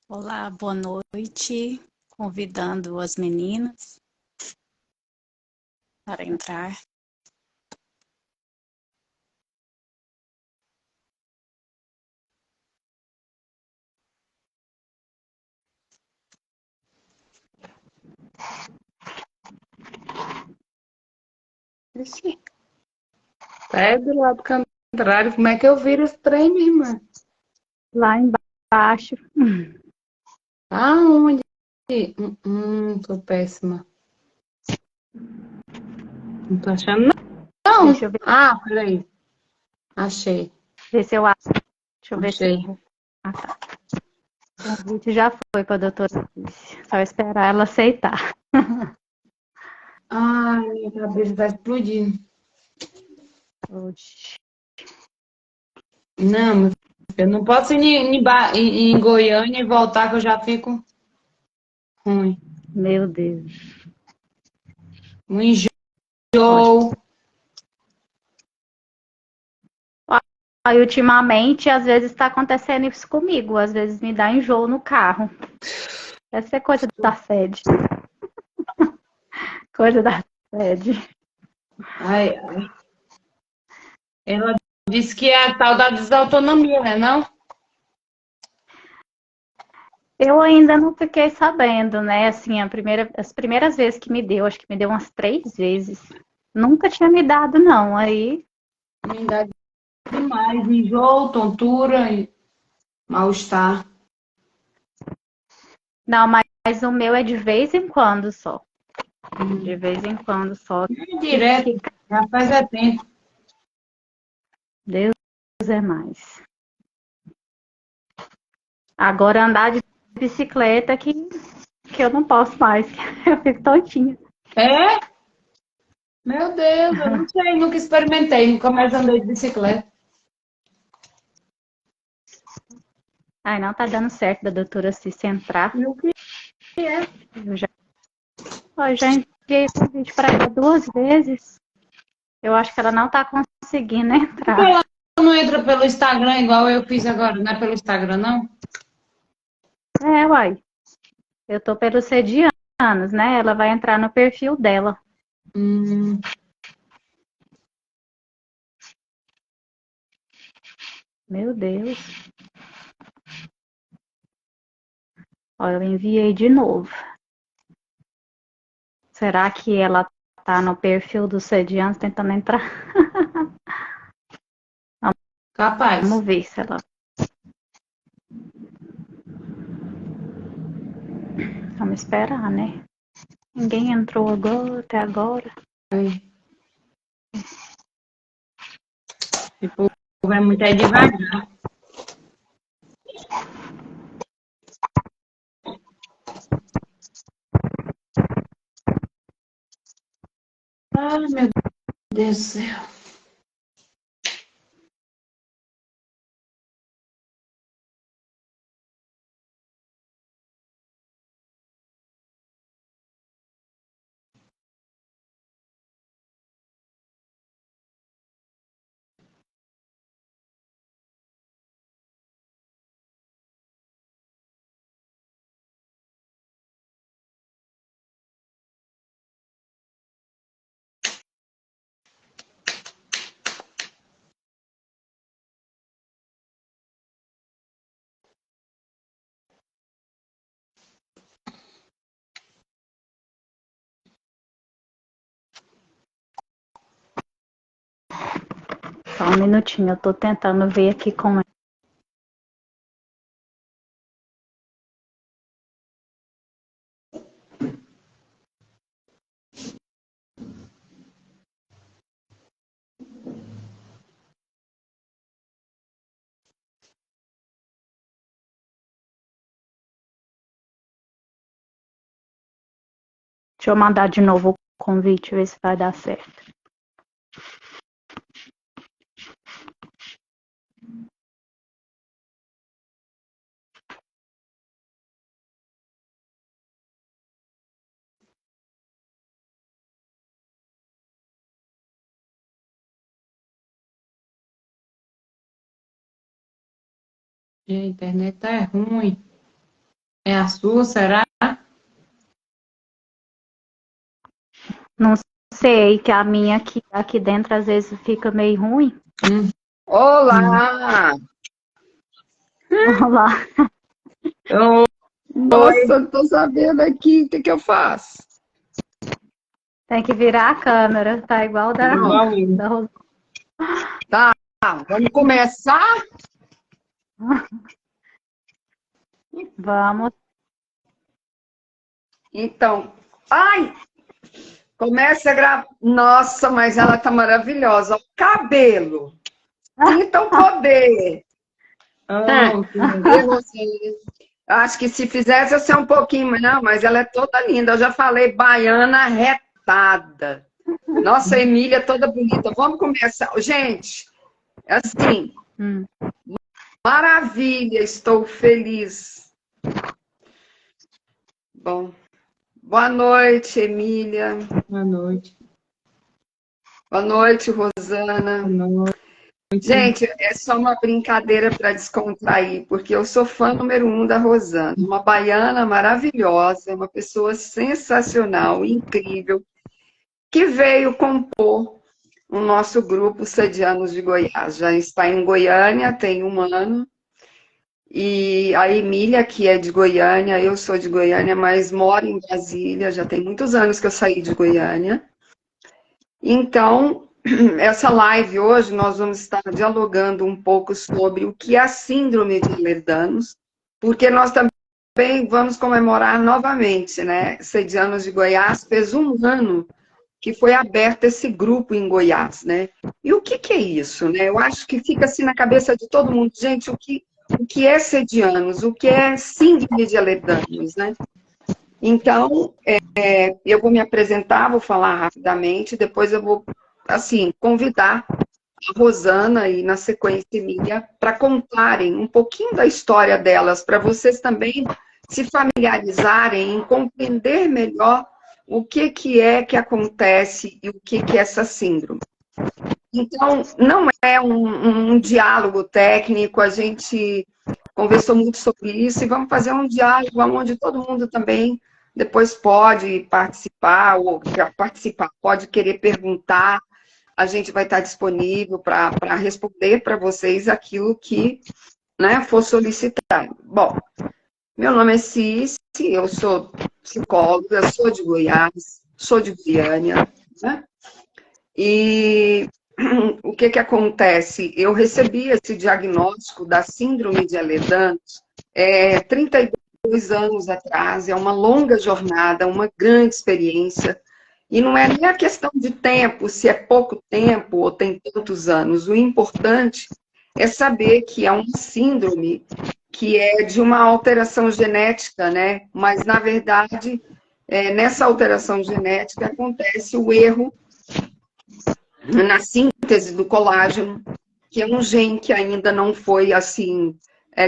Olá, boa noite. Convidando as meninas para entrar. Ixi, é do lado contrário. Como é que eu viro esse trem, minha irmã? Lá embaixo. Aonde? Tô péssima. Não tô achando, Deixa não. eu ver, Ah, peraí. Achei, ver se eu acho. Deixa eu ver se achei. eu. Ah, tá. O convite já foi para a doutora Alice. Só esperar ela aceitar. Ai, minha cabeça tá explodindo. Oxi. Não, eu não posso ir em Goiânia e voltar que eu já fico ruim. Meu Deus. Um Pode. enjoo. Aí, ultimamente, às vezes está acontecendo isso comigo. Às vezes me dá enjoo no carro. Deve ser coisa da sede. Coisa da sede. Ai, ai. Ela disse que é a tal da desautonomia, né, não? Eu ainda não fiquei sabendo, né? Assim, as primeiras vezes que me deu, acho que me deu umas 3 vezes. Nunca tinha me dado, não. Aí, Me dá demais. Enjoo, tontura e mal-estar. não, mas o meu é de vez em quando só. De vez em quando só. É Que direto, já faz é tempo. Deus é mais. Agora andar de bicicleta que eu não posso mais. Eu fico tontinha. É? Meu Deus, eu não sei, nunca experimentei, nunca mais andei de bicicleta. Ai, não tá dando certo da doutora Cici entrar. E o que é? Eu já enviei convite para ela 2 vezes. Eu acho que ela não tá conseguindo Porque entrar. ela não entra pelo Instagram igual eu fiz agora, não é pelo Instagram, não? É, uai. Eu tô pelo Sedianos, né? Ela vai entrar no perfil dela. Hum, Meu Deus. Ó, eu enviei de novo. Será que ela tá no perfil do Sedianos tentando entrar? capaz. Vamos ver se ela. Vamos esperar, né? Ninguém entrou agora, até agora. Ai, esse povo é muito aí devagar. Ai, meu Deus do céu. Só um minutinho, eu tô tentando ver aqui com ela. Deixa eu mandar de novo o convite, ver se vai dar certo. A internet tá ruim. É a sua, será? Não sei, que a minha aqui dentro às vezes fica meio ruim. Olá! Olha lá. Nossa, não tô sabendo aqui o que que eu faço. Tem que virar a câmera, tá igual Igual eu. da Rosana. Tá, vamos começar? Vamos. Então, ai! Começa a gravar. Nossa, mas ela tá maravilhosa. O cabelo. Sinta o poder. Acho que se fizesse, eu ser um pouquinho, mas não, mas ela é toda linda. Eu já falei, baiana retada. Nossa, Emília toda bonita. Vamos começar. Gente, assim, maravilha, estou feliz. Bom, boa noite, Emília. Boa noite. Boa noite, Rosana. Boa noite. Gente, é só uma brincadeira para descontrair, porque eu sou fã número 1 da Rosana, uma baiana maravilhosa, uma pessoa sensacional, incrível, que veio compor o nosso grupo Sedianos de Goiás. Já está em Goiânia, tem 1 ano, e a Emília, que é de Goiânia, eu sou de Goiânia, mas moro em Brasília, já tem muitos anos que eu saí de Goiânia. Então, essa live hoje nós vamos estar dialogando um pouco sobre o que é a síndrome de Ehlers-Danlos, porque nós também vamos comemorar novamente, né? Sedianos de Goiás fez 1 ano que foi aberto esse grupo em Goiás, né? E o que é isso, né? Eu acho que fica assim na cabeça de todo mundo, gente, o que é sedianos, o que é síndrome de Ehlers-Danlos, né? Então, eu vou me apresentar, vou falar rapidamente, depois eu vou, assim, convidar a Rosana e, na sequência, a Emília, para contarem um pouquinho da história delas, para vocês também se familiarizarem, em compreender melhor o que é que acontece e o que é essa síndrome. Então, não é um diálogo técnico, a gente conversou muito sobre isso, e vamos fazer um diálogo onde todo mundo também depois pode participar, pode querer perguntar, a gente vai estar disponível para responder para vocês aquilo que, né, for solicitado. Bom, meu nome é Cici, eu sou psicóloga, sou de Goiás, sou de Goiânia, né? E o que acontece? Eu recebi esse diagnóstico da síndrome de Ehlers-Danlos 32 anos atrás, é uma longa jornada, uma grande experiência, e não é nem a questão de tempo, se é pouco tempo ou tem tantos anos, o importante é saber que é uma síndrome que é de uma alteração genética, né? Mas, na verdade, nessa alteração genética acontece o erro na síntese do colágeno, que é um gene que ainda não foi, assim,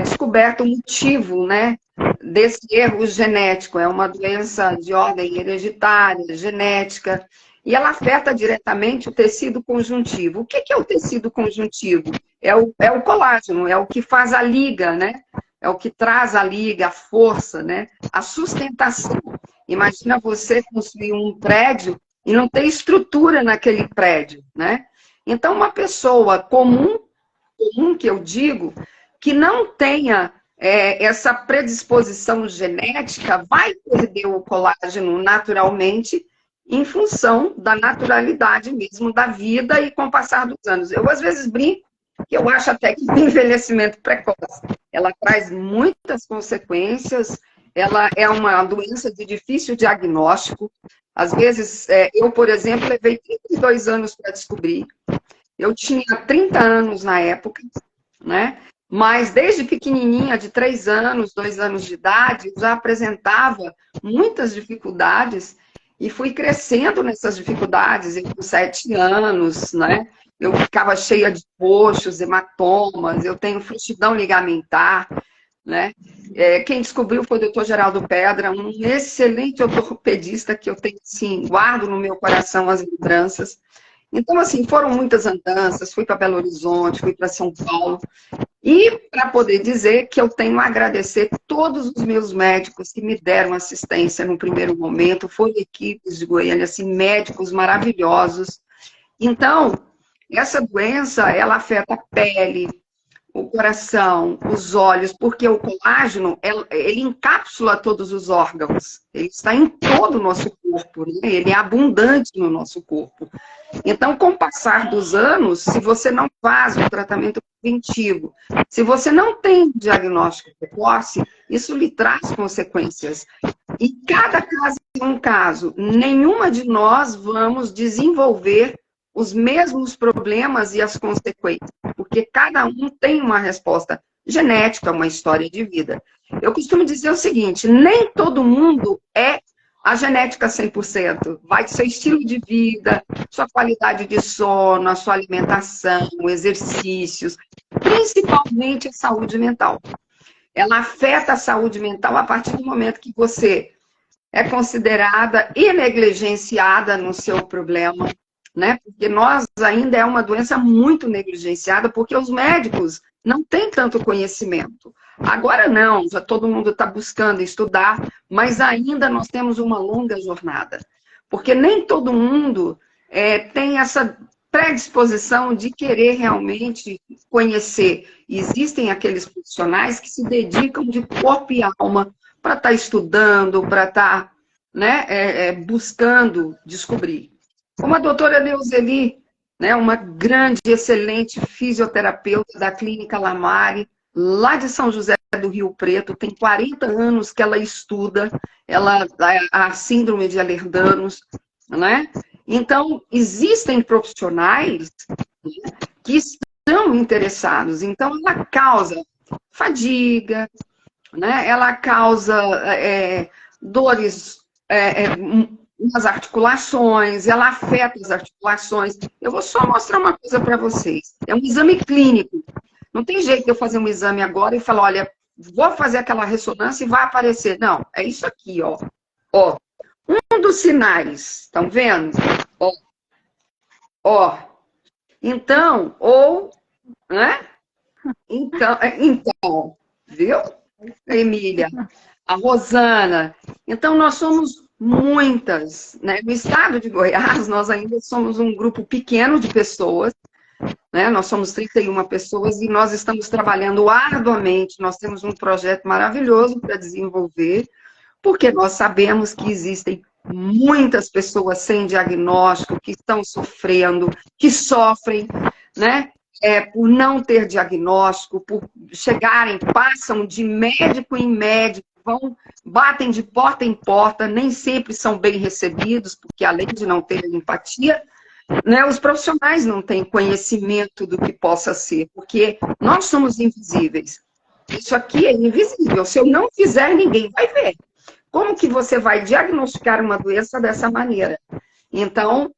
descoberto o motivo, né, desse erro genético. É uma doença de ordem hereditária, genética, e ela afeta diretamente o tecido conjuntivo. O que é o tecido conjuntivo? É o colágeno, é o que faz a liga, né? É o que traz a liga, a força, né? A sustentação. Imagina você construir um prédio e não ter estrutura naquele prédio, né? Então, uma pessoa comum que eu digo, que não tenha essa predisposição genética, vai perder o colágeno naturalmente em função da naturalidade mesmo da vida e com o passar dos anos. Eu, às vezes, brinco que eu acho até que o envelhecimento precoce, ela traz muitas consequências, ela é uma doença de difícil diagnóstico. Às vezes, eu, por exemplo, levei 32 anos para descobrir. Eu tinha 30 anos na época, né? Mas desde pequenininha, de 3 anos, 2 anos de idade, eu já apresentava muitas dificuldades e fui crescendo nessas dificuldades. Eu, com 7 anos, né? Eu ficava cheia de roxos, hematomas, eu tenho frouxidão ligamentar, né? Quem descobriu foi o Dr. Geraldo Pedra, um excelente ortopedista que eu tenho, assim, guardo no meu coração as lembranças. Então, assim, foram muitas andanças, fui para Belo Horizonte, fui para São Paulo, E para poder dizer que eu tenho a agradecer todos os meus médicos que me deram assistência no primeiro momento, foram equipes de Goiânia, assim, médicos maravilhosos. Então, essa doença, ela afeta a pele, o coração, os olhos, porque o colágeno, ele encapsula todos os órgãos. Ele está em todo o nosso corpo, né? Ele é abundante no nosso corpo. Então, com o passar dos anos, se você não faz o tratamento preventivo, se você não tem diagnóstico precoce, isso lhe traz consequências. E cada caso é um caso. Nenhuma de nós vamos desenvolver os mesmos problemas e as consequências, porque cada um tem uma resposta genética, uma história de vida. Eu costumo dizer o seguinte, nem todo mundo é a genética 100%. Vai do seu estilo de vida, sua qualidade de sono, a sua alimentação, exercícios, principalmente a saúde mental. Ela afeta a saúde mental a partir do momento que você é considerada e negligenciada no seu problema, né? Porque nós ainda é uma doença muito negligenciada, porque os médicos não têm tanto conhecimento. Agora não, já todo mundo está buscando estudar, mas ainda nós temos uma longa jornada. Porque nem todo mundo tem essa predisposição de querer realmente conhecer. Existem aqueles profissionais que se dedicam de corpo e alma para estar estudando, para estar, né, buscando descobrir. Como a doutora Neuzeli, né, uma grande, excelente fisioterapeuta da Clínica Lamare, lá de São José do Rio Preto, tem 40 anos que ela estuda a síndrome de Ehlers-Danlos, né? Então, existem profissionais, né, que estão interessados. Então, ela causa fadiga, né? Ela causa dores nas articulações, ela afeta as articulações. Eu vou só mostrar uma coisa para vocês. É um exame clínico. Não tem jeito de eu fazer um exame agora e falar, olha, vou fazer aquela ressonância e vai aparecer. Não, é isso aqui, ó. Ó, um dos sinais, estão vendo? Ó. Então, né? Então, viu? Emília, a Rosana. Então, nós somos muitas, né? No estado de Goiás, nós ainda somos um grupo pequeno de pessoas, né? Nós somos 31 pessoas e nós estamos trabalhando arduamente. Nós temos um projeto maravilhoso para desenvolver, porque nós sabemos que existem muitas pessoas sem diagnóstico, que estão sofrendo, que sofrem, né? Por não ter diagnóstico, por chegarem, passam de médico em médico, batem de porta em porta, nem sempre são bem recebidos, porque além de não ter empatia, né, os profissionais não têm conhecimento do que possa ser, porque nós somos invisíveis. Isso aqui é invisível. Se eu não fizer, ninguém vai ver. Como que você vai diagnosticar uma doença dessa maneira? Então,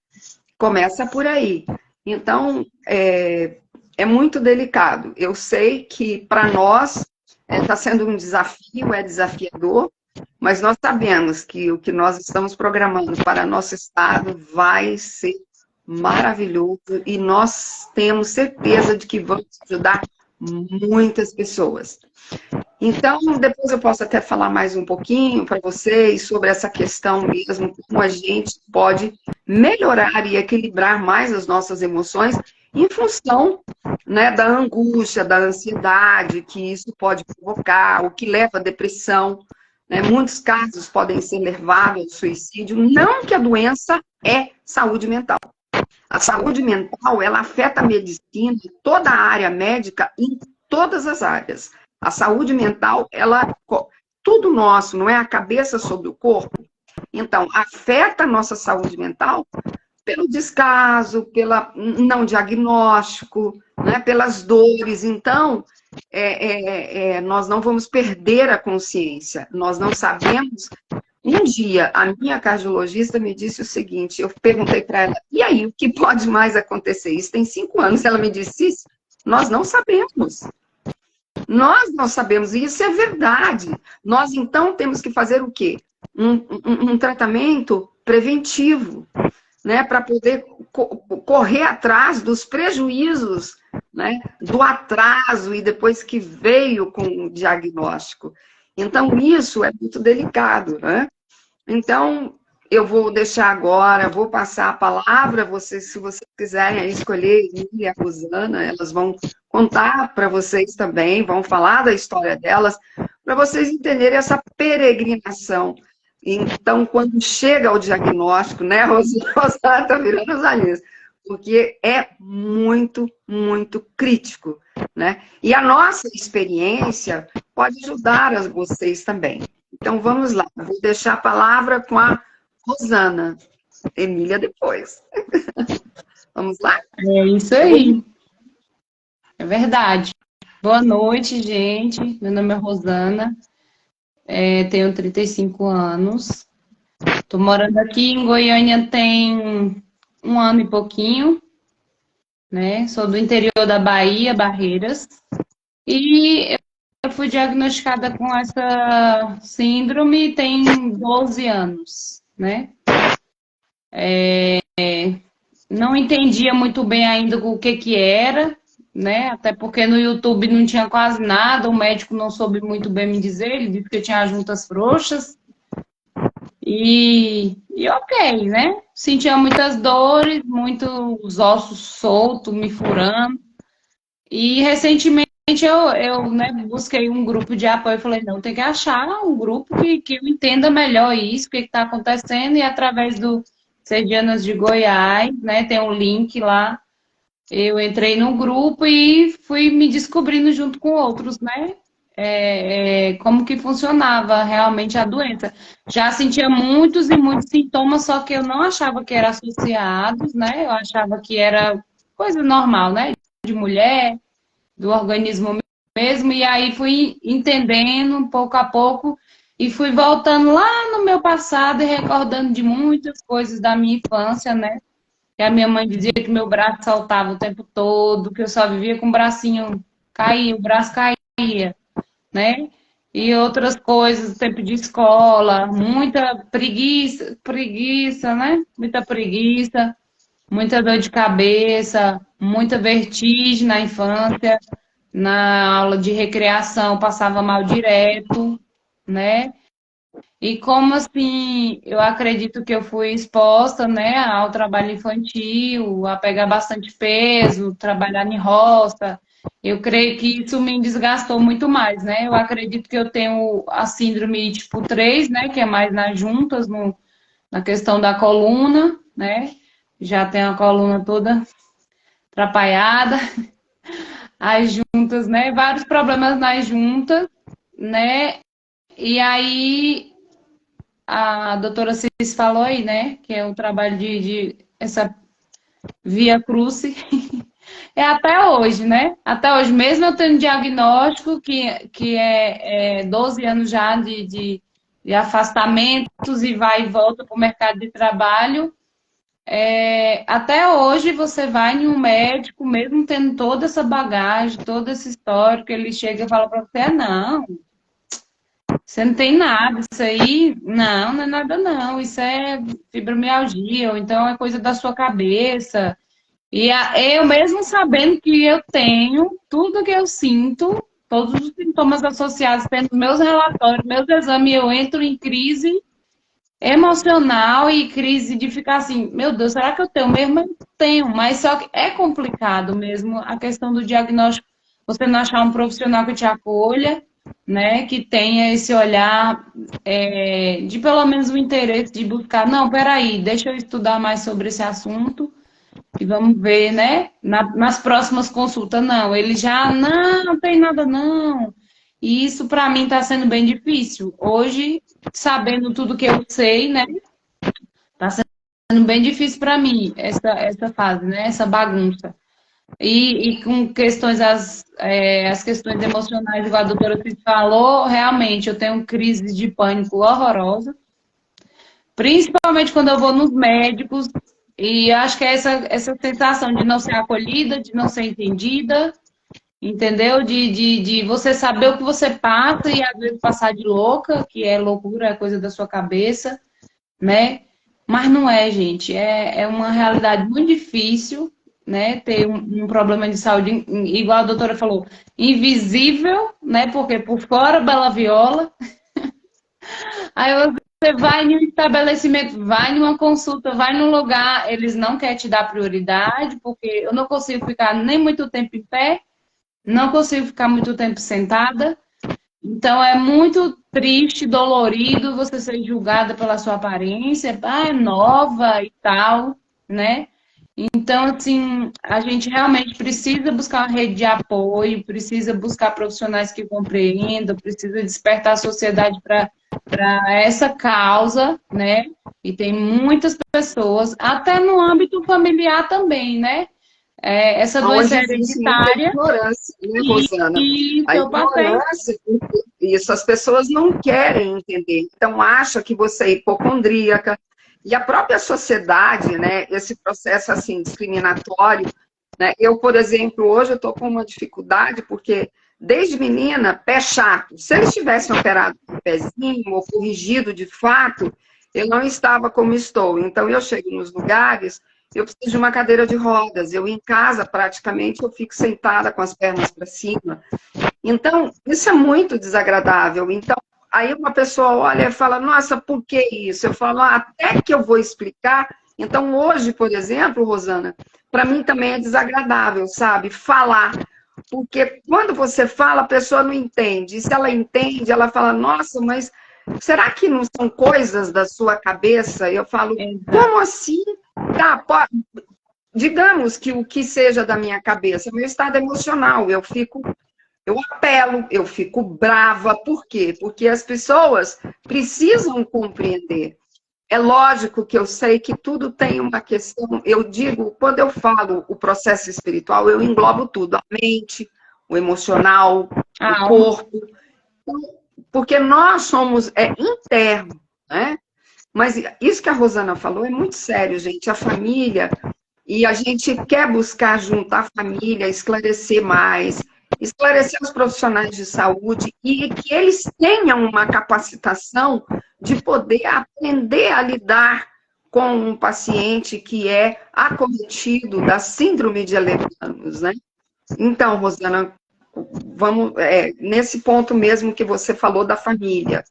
começa por aí. Então, é muito delicado. Eu sei que para nós está sendo um desafio, é desafiador, mas nós sabemos que o que nós estamos programando para nosso estado vai ser maravilhoso e nós temos certeza de que vamos ajudar muitas pessoas. Então, depois eu posso até falar mais um pouquinho para vocês sobre essa questão mesmo, como a gente pode melhorar e equilibrar mais as nossas emoções em função, né, da angústia, da ansiedade que isso pode provocar, o que leva à depressão. Né? Muitos casos podem ser levados ao suicídio, não que a doença é saúde mental. A saúde mental, ela afeta a medicina, toda a área médica, em todas as áreas. A saúde mental, tudo nosso, não é a cabeça sobre o corpo? Então, afeta a nossa saúde mental pelo descaso, pelo não diagnóstico, né, pelas dores. Então, nós não vamos perder a consciência. Nós não sabemos. Um dia, a minha cardiologista me disse o seguinte, eu perguntei para ela, e aí, o que pode mais acontecer? Isso tem 5 anos. Ela me disse isso. Nós não sabemos. Nós não sabemos, e isso é verdade. Nós, então, temos que fazer o quê? Um tratamento preventivo, né, para poder correr atrás dos prejuízos né, do atraso e depois que veio com o diagnóstico. Então, isso é muito delicado, né? Então, eu vou deixar agora, vou passar a palavra a vocês, se vocês quiserem aí escolher Emília e a Rosana, elas vão contar para vocês também, vão falar da história delas, para vocês entenderem essa peregrinação. Então, quando chega o diagnóstico, né, Rosana está virando os aninhos, porque é muito, muito crítico, né? E a nossa experiência pode ajudar a vocês também. Então, vamos lá. Vou deixar a palavra com a Rosana. Emília depois. Vamos lá? É isso aí. É verdade. Boa noite, gente. Meu nome é Rosana. Tenho 35 anos. Estou morando aqui em Goiânia tem 1 ano e pouquinho, né? Sou do interior da Bahia, Barreiras. E eu fui diagnosticada com essa síndrome tem 12 anos, né? Não entendia muito bem ainda o que era, né? Até porque no YouTube não tinha quase nada, o médico não soube muito bem me dizer, ele disse que eu tinha as juntas frouxas. E ok, né? Sentia muitas dores, muitos ossos soltos, me furando. E recentemente eu né, busquei um grupo de apoio e falei, não, tem que achar um grupo que eu entenda melhor isso, o que está acontecendo, e através do Sergianas de Goiás, né? Tem um link lá. Eu entrei no grupo e fui me descobrindo junto com outros, né? Como que funcionava realmente a doença. Já sentia muitos e muitos sintomas, só que eu não achava que eram associados, né? Eu achava que era coisa normal, né? De mulher, do organismo mesmo, e aí fui entendendo pouco a pouco e fui voltando lá no meu passado e recordando de muitas coisas da minha infância, né? Que a minha mãe dizia que meu braço saltava o tempo todo, que eu só vivia com o bracinho caía, o braço caía, né? E outras coisas, tempo de escola, muita preguiça, né? Muita preguiça, muita dor de cabeça, muita vertigem na infância, na aula de recreação passava mal direto, né? E como assim, eu acredito que eu fui exposta, né, ao trabalho infantil, a pegar bastante peso, trabalhar em roça. Eu creio que isso me desgastou muito mais, né? Eu acredito que eu tenho a síndrome tipo 3, né, que é mais nas juntas, na questão da coluna, né? Já tenho a coluna toda atrapalhada, as juntas, né? Vários problemas nas juntas, né? E aí a doutora Cis falou aí, né? Que é o trabalho de essa via crucis. É até hoje, né? Até hoje, mesmo eu tendo diagnóstico, que é 12 anos já de afastamentos e vai e volta para o mercado de trabalho, até hoje você vai em um médico, mesmo tendo toda essa bagagem, todo esse histórico, ele chega e fala para você, não, você não tem nada, isso aí, não é nada não, isso é fibromialgia, ou então é coisa da sua cabeça. E eu mesmo sabendo que eu tenho tudo que eu sinto, todos os sintomas associados, tendo meus relatórios, meus exames, eu entro em crise emocional e crise de ficar assim, meu Deus, será que eu tenho mesmo? Eu tenho, mas só que é complicado mesmo a questão do diagnóstico, você não achar um profissional que te acolha, né, que tenha esse olhar de pelo menos o interesse de buscar, não, peraí, deixa eu estudar mais sobre esse assunto e vamos ver, né, nas próximas consultas, não, ele já, não tem nada não, e isso para mim está sendo bem difícil, hoje, sabendo tudo que eu sei, né, está sendo bem difícil para mim essa fase, né, essa bagunça. E com questões, as questões emocionais, igual a doutora Cid falou, realmente eu tenho crise de pânico horrorosa, principalmente quando eu vou nos médicos, e acho que é essa sensação de não ser acolhida, de não ser entendida, entendeu? De você saber o que você passa e às vezes passar de louca, que é loucura, é coisa da sua cabeça, né? Mas não é, gente, é uma realidade muito difícil, né, ter um problema de saúde, igual a doutora falou, invisível, né, porque por fora, bela viola. Aí você vai em um estabelecimento, vai numa consulta, vai num lugar, eles não querem te dar prioridade, porque eu não consigo ficar nem muito tempo em pé, não consigo ficar muito tempo sentada. Então é muito triste, dolorido você ser julgada pela sua aparência, é nova e tal, né? Então, assim, a gente realmente precisa buscar uma rede de apoio, precisa buscar profissionais que compreendam, precisa despertar a sociedade para essa causa, né? E tem muitas pessoas, até no âmbito familiar também, né? Essa doença Onde existe muita hereditária ignorância, né, Rosana? e A seu papel. ignorância, isso, as pessoas não querem entender. Então, acham que você é hipocondríaca. E a própria sociedade, né, esse processo assim discriminatório, né? Eu, por exemplo, hoje eu estou com uma dificuldade porque desde menina, pé chato. Se eles tivessem operado o pezinho ou corrigido de fato, eu não estava como estou. Então eu chego nos lugares, eu preciso de uma cadeira de rodas. Eu em casa praticamente eu fico sentada com as pernas para cima. Então isso é muito desagradável. Então aí uma pessoa olha e fala, nossa, por que isso? Eu falo, até que eu vou explicar. Então, hoje, por exemplo, Rosana, para mim também é desagradável, sabe? Falar. Porque quando você fala, a pessoa não entende. E se ela entende, ela fala, nossa, mas será que não são coisas da sua cabeça? Eu falo, como assim? Tá, digamos que o que seja da minha cabeça, meu estado emocional, eu apelo, eu fico brava. Por quê? Porque as pessoas precisam compreender. É lógico que eu sei que tudo tem uma questão. Eu digo, quando eu falo o processo espiritual, eu englobo tudo: a mente, o emocional, o corpo. Porque nós somos interno, né? Mas isso que a Rosana falou é muito sério, gente. A família, e a gente quer buscar juntar a família, esclarecer mais, esclarecer os profissionais de saúde e que eles tenham uma capacitação de poder aprender a lidar com um paciente que é acometido da síndrome de Ehlers-Danlos, né? Então, Rosana, vamos nesse ponto mesmo que você falou da família.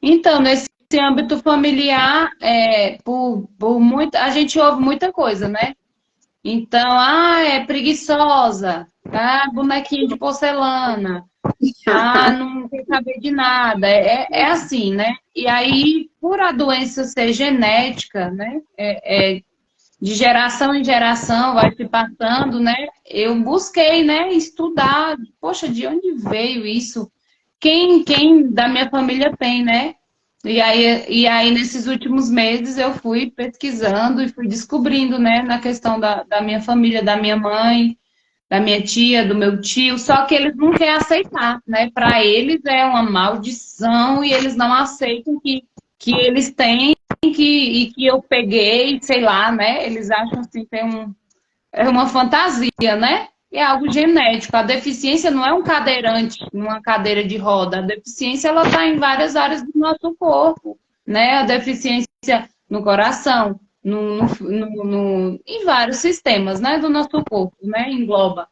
Então, nesse âmbito familiar, a gente ouve muita coisa, né? Então, é preguiçosa, tá? Bonequinho de porcelana, não quer saber de nada. É assim, né? E aí, por a doença ser genética, né? De geração em geração, vai se passando, né? Eu busquei, né? Estudar. Poxa, de onde veio isso? Quem da minha família tem, né? E aí, nesses últimos meses, eu fui pesquisando e fui descobrindo, né, na questão da minha família, da minha mãe, da minha tia, do meu tio, só que eles não querem aceitar, né? Para eles é uma maldição e eles não aceitam que eles têm e que eu peguei, sei lá, né? Eles acham assim que é uma fantasia, né? É algo genético. A deficiência não é um cadeirante numa cadeira de roda. A deficiência ela está em várias áreas do nosso corpo, né? A deficiência no coração, em vários sistemas, né? Do nosso corpo, né? Engloba.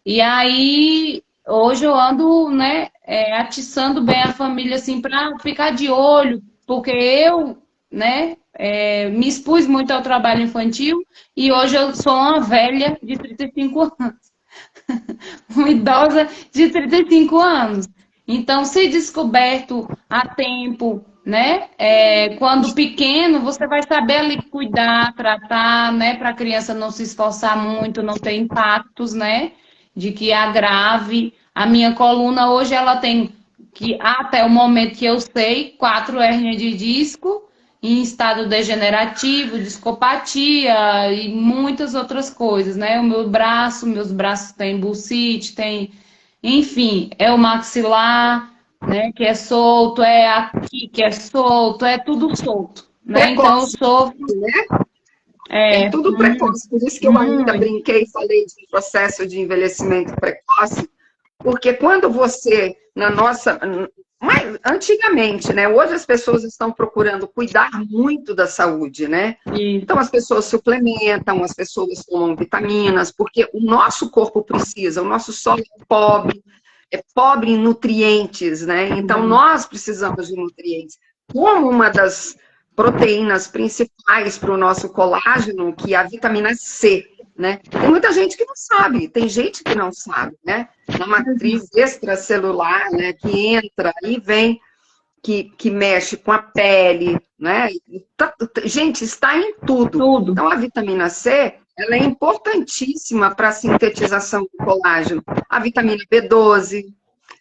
E aí hoje eu ando, né? Atiçando bem a família assim para ficar de olho, porque eu, né? Me expus muito ao trabalho infantil e hoje eu sou uma velha de 35 anos. Uma idosa de 35 anos. Então, se descoberto a tempo, né? Quando pequeno, você vai saber ali cuidar, tratar, né? Para a criança não se esforçar muito, não ter impactos, né? De que agrave. A minha coluna hoje, ela tem até o momento que eu sei, 4 hérnias de disco, em estado degenerativo, discopatia e muitas outras coisas, né? Meus braços têm bursite, enfim, é o maxilar, né? Que é solto, é aqui que é solto, é tudo solto, né? Então eu sofro. É tudo precoce, por isso que eu ainda brinquei e falei de processo de envelhecimento precoce, porque quando você, Mas, antigamente, né? Hoje as pessoas estão procurando cuidar muito da saúde, né? E Então as pessoas suplementam, as pessoas tomam vitaminas, porque o nosso corpo precisa, o nosso solo é pobre em nutrientes, né? Então nós precisamos de nutrientes. Como uma das proteínas principais para o nosso colágeno, que é a vitamina C, né? Tem muita gente que não sabe, tem gente que não sabe, né? Na matriz extracelular, né? Que entra e vem, que mexe com a pele, né? Gente, está em tudo. tudo. Então, a vitamina C, ela é importantíssima para a sintetização do colágeno. A vitamina B12,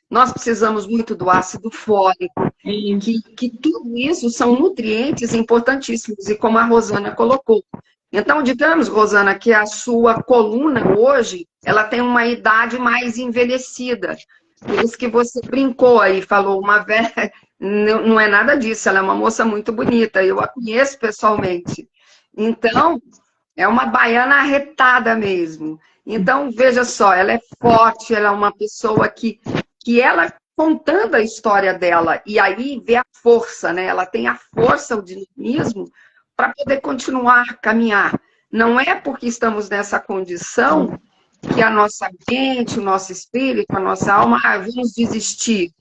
nós precisamos muito do ácido fólico, E que tudo isso são nutrientes importantíssimos, e como a Rosana colocou. Então, digamos, Rosana, que a sua coluna hoje, ela tem uma idade mais envelhecida. Por isso que você brincou aí, falou uma velha... Não é nada disso, ela é uma moça muito bonita, eu a conheço pessoalmente. Então, é uma baiana arretada mesmo. Então, veja só, ela é forte, ela é uma pessoa que ela, contando a história dela, e aí vê a força, né? Ela tem a força, o dinamismo, para poder continuar a caminhar. Não é porque estamos nessa condição que a nossa mente, o nosso espírito, a nossa alma, vamos desistir.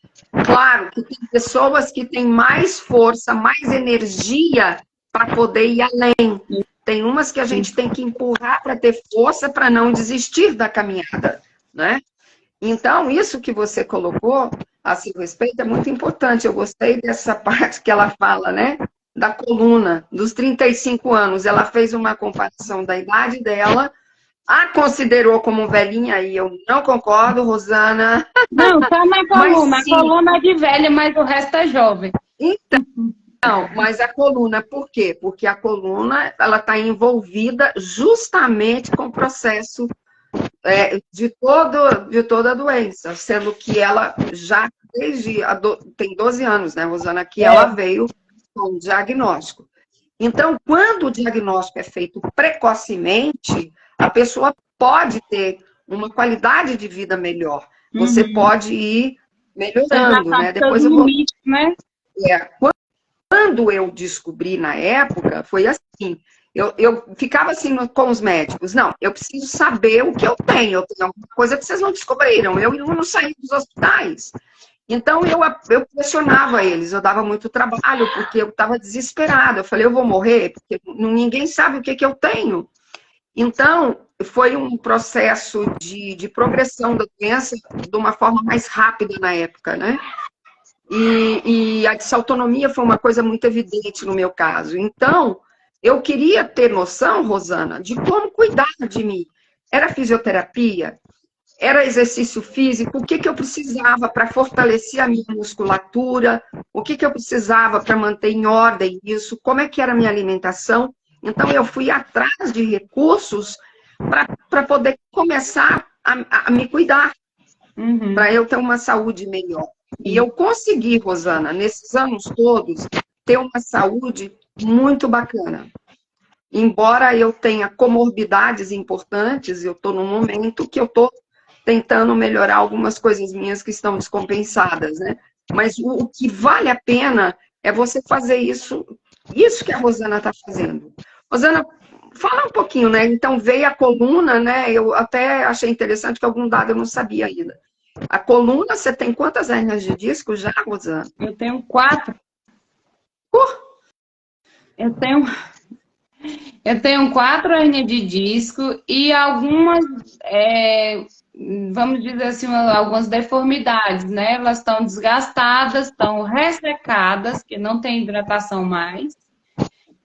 Claro que tem pessoas que têm mais força, mais energia para poder ir além. Tem umas que a gente tem que empurrar para ter força para não desistir da caminhada, né? Então, isso que você colocou a seu respeito é muito importante. Eu gostei dessa parte que ela fala, né? Da coluna, dos 35 anos. Ela fez uma comparação da idade dela, a considerou como velhinha, e eu não concordo, Rosana. não, só na coluna. Mas A sim. coluna é de velho, mas o resto é jovem. Não, mas a coluna, por quê? Porque a coluna, ela está envolvida justamente com o processo de toda a doença, sendo que ela já tem 12 anos, né, Rosana, que ela veio com o diagnóstico. Então, quando o diagnóstico é feito precocemente, a pessoa pode ter uma qualidade de vida melhor. Você pode ir melhorando, né? Depois eu vou... limite, né? Quando eu descobri na época, foi assim. Eu ficava assim com os médicos. Não, eu preciso saber o que eu tenho. Eu tenho alguma coisa que vocês não descobriram. Eu não saí dos hospitais. Então, eu questionava eles. Eu dava muito trabalho, porque eu estava desesperada. Eu falei, eu vou morrer, porque ninguém sabe o que eu tenho. Então, foi um processo de progressão da doença de uma forma mais rápida na época, né? E a disautonomia foi uma coisa muito evidente no meu caso. Então, eu queria ter noção, Rosana, de como cuidar de mim. Era fisioterapia? Era exercício físico? O que eu precisava para fortalecer a minha musculatura? O que eu precisava para manter em ordem isso? Como é que era a minha alimentação? Então, eu fui atrás de recursos para poder começar a me cuidar, para eu ter uma saúde melhor. E eu consegui, Rosana, nesses anos todos, ter uma saúde muito bacana. Embora eu tenha comorbidades importantes, eu estou num momento que eu estou tentando melhorar algumas coisas minhas que estão descompensadas, né? Mas o que vale a pena é você fazer isso que a Rosana está fazendo. Rosana, fala um pouquinho, né? Então, veio a coluna, né? Eu até achei interessante que algum dado eu não sabia ainda. A coluna, você tem quantas hérnias de disco já, Rosana? Eu tenho 4. Eu tenho 4 hérnias de disco e algumas, vamos dizer assim, algumas deformidades, né? Elas estão desgastadas, estão ressecadas, que não tem hidratação mais.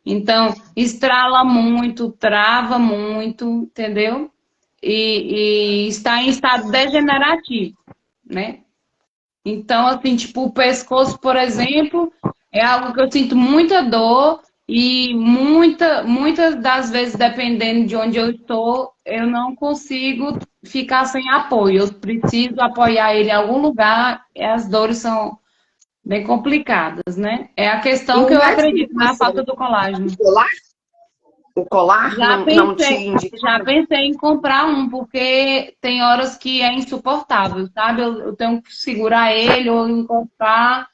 Então, estrala muito, trava muito, entendeu? E está em estado degenerativo, né? Então, assim, tipo, o pescoço, por exemplo, é algo que eu sinto muita dor e muitas das vezes, dependendo de onde eu estou, eu não consigo ficar sem apoio. Eu preciso apoiar ele em algum lugar e as dores são bem complicadas, né? É a questão que eu acredito na falta do colágeno. O colar não te indica? Já pensei em comprar um, porque tem horas que é insuportável, sabe? Eu tenho que segurar ele ou encostar,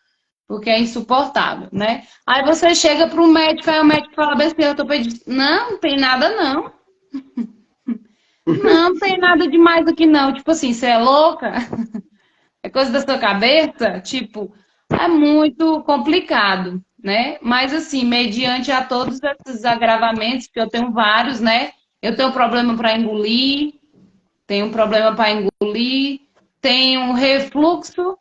porque é insuportável, né? Aí você chega para o médico, aí o médico fala bem assim, eu tô pedindo, não tem nada não. Não tem nada demais aqui não. Tipo assim, você é louca? É coisa da sua cabeça? Tipo, é muito complicado, né? Mas assim, mediante a todos esses agravamentos, que eu tenho vários, né? Eu tenho problema para engolir, tenho problema para engolir, tenho refluxo,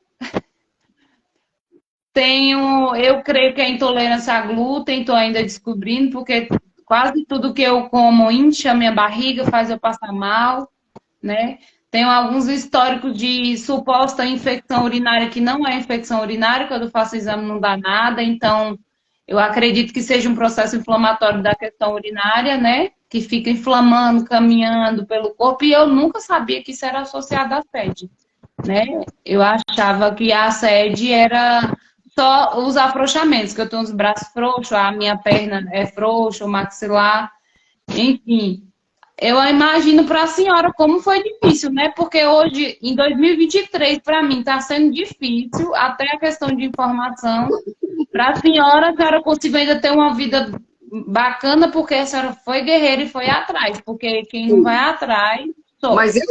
eu creio que é intolerância a glúten, estou ainda descobrindo, porque quase tudo que eu como incha a minha barriga, faz eu passar mal, né? Tenho alguns históricos de suposta infecção urinária que não é infecção urinária, quando eu faço exame não dá nada, então eu acredito que seja um processo inflamatório da questão urinária, né? Que fica inflamando, caminhando pelo corpo, e eu nunca sabia que isso era associado à sede, né? Eu achava que a sede era só os afrouxamentos, que eu tenho os braços frouxos, a minha perna é frouxa, o maxilar, enfim. Eu imagino para a senhora como foi difícil, né? Porque hoje, em 2023, para mim, está sendo difícil, até a questão de informação. Para a senhora conseguiu ainda ter uma vida bacana, porque a senhora foi guerreira e foi atrás. Porque quem não vai atrás, sofre. Mas eu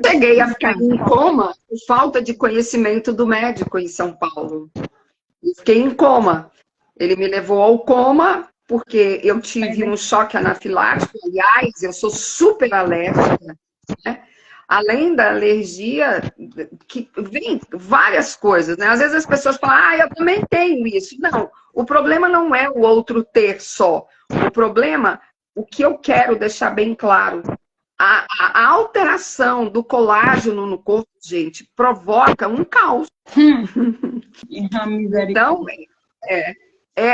cheguei a ficar em coma por falta de conhecimento do médico em São Paulo. Eu fiquei em coma. Ele me levou ao coma porque eu tive um choque anafilático. Aliás, eu sou super alérgica, né? Além da alergia, que vem várias coisas, né? Às vezes as pessoas falam, eu também tenho isso. Não, o problema não é o outro ter só. O problema, o que eu quero deixar bem claro, a alteração do colágeno no corpo, gente, provoca um caos. Então,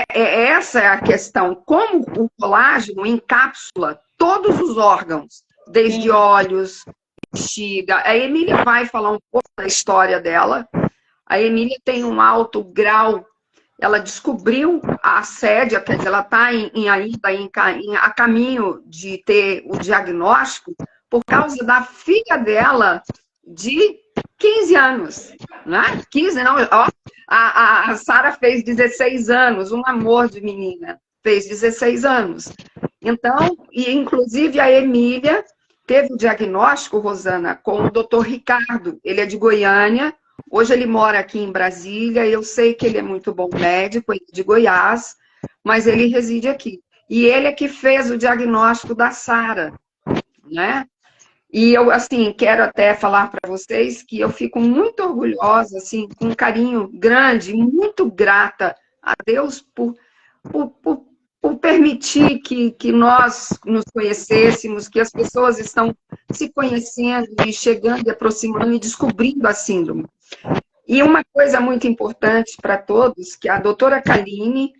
essa é a questão. Como o colágeno encapsula todos os órgãos, desde olhos, bexiga. A Emília vai falar um pouco da história dela. A Emília tem um alto grau, ela descobriu a assédia, quer dizer, ela está a caminho de ter o diagnóstico por causa da filha dela de 15 anos. Né? 15, não, ó, a Sara fez 16 anos, um amor de menina, fez 16 anos. Então, e inclusive a Emília teve o diagnóstico, Rosana, com o doutor Ricardo. Ele é de Goiânia, hoje ele mora aqui em Brasília, eu sei que ele é muito bom médico, ele é de Goiás, mas ele reside aqui. E ele é que fez o diagnóstico da Sara, né? E eu, assim, quero até falar para vocês que eu fico muito orgulhosa, assim, com um carinho grande, muito grata a Deus por permitir que nós nos conhecêssemos, que as pessoas estão se conhecendo e chegando e aproximando e descobrindo a síndrome. E uma coisa muito importante para todos, que a doutora Kaline,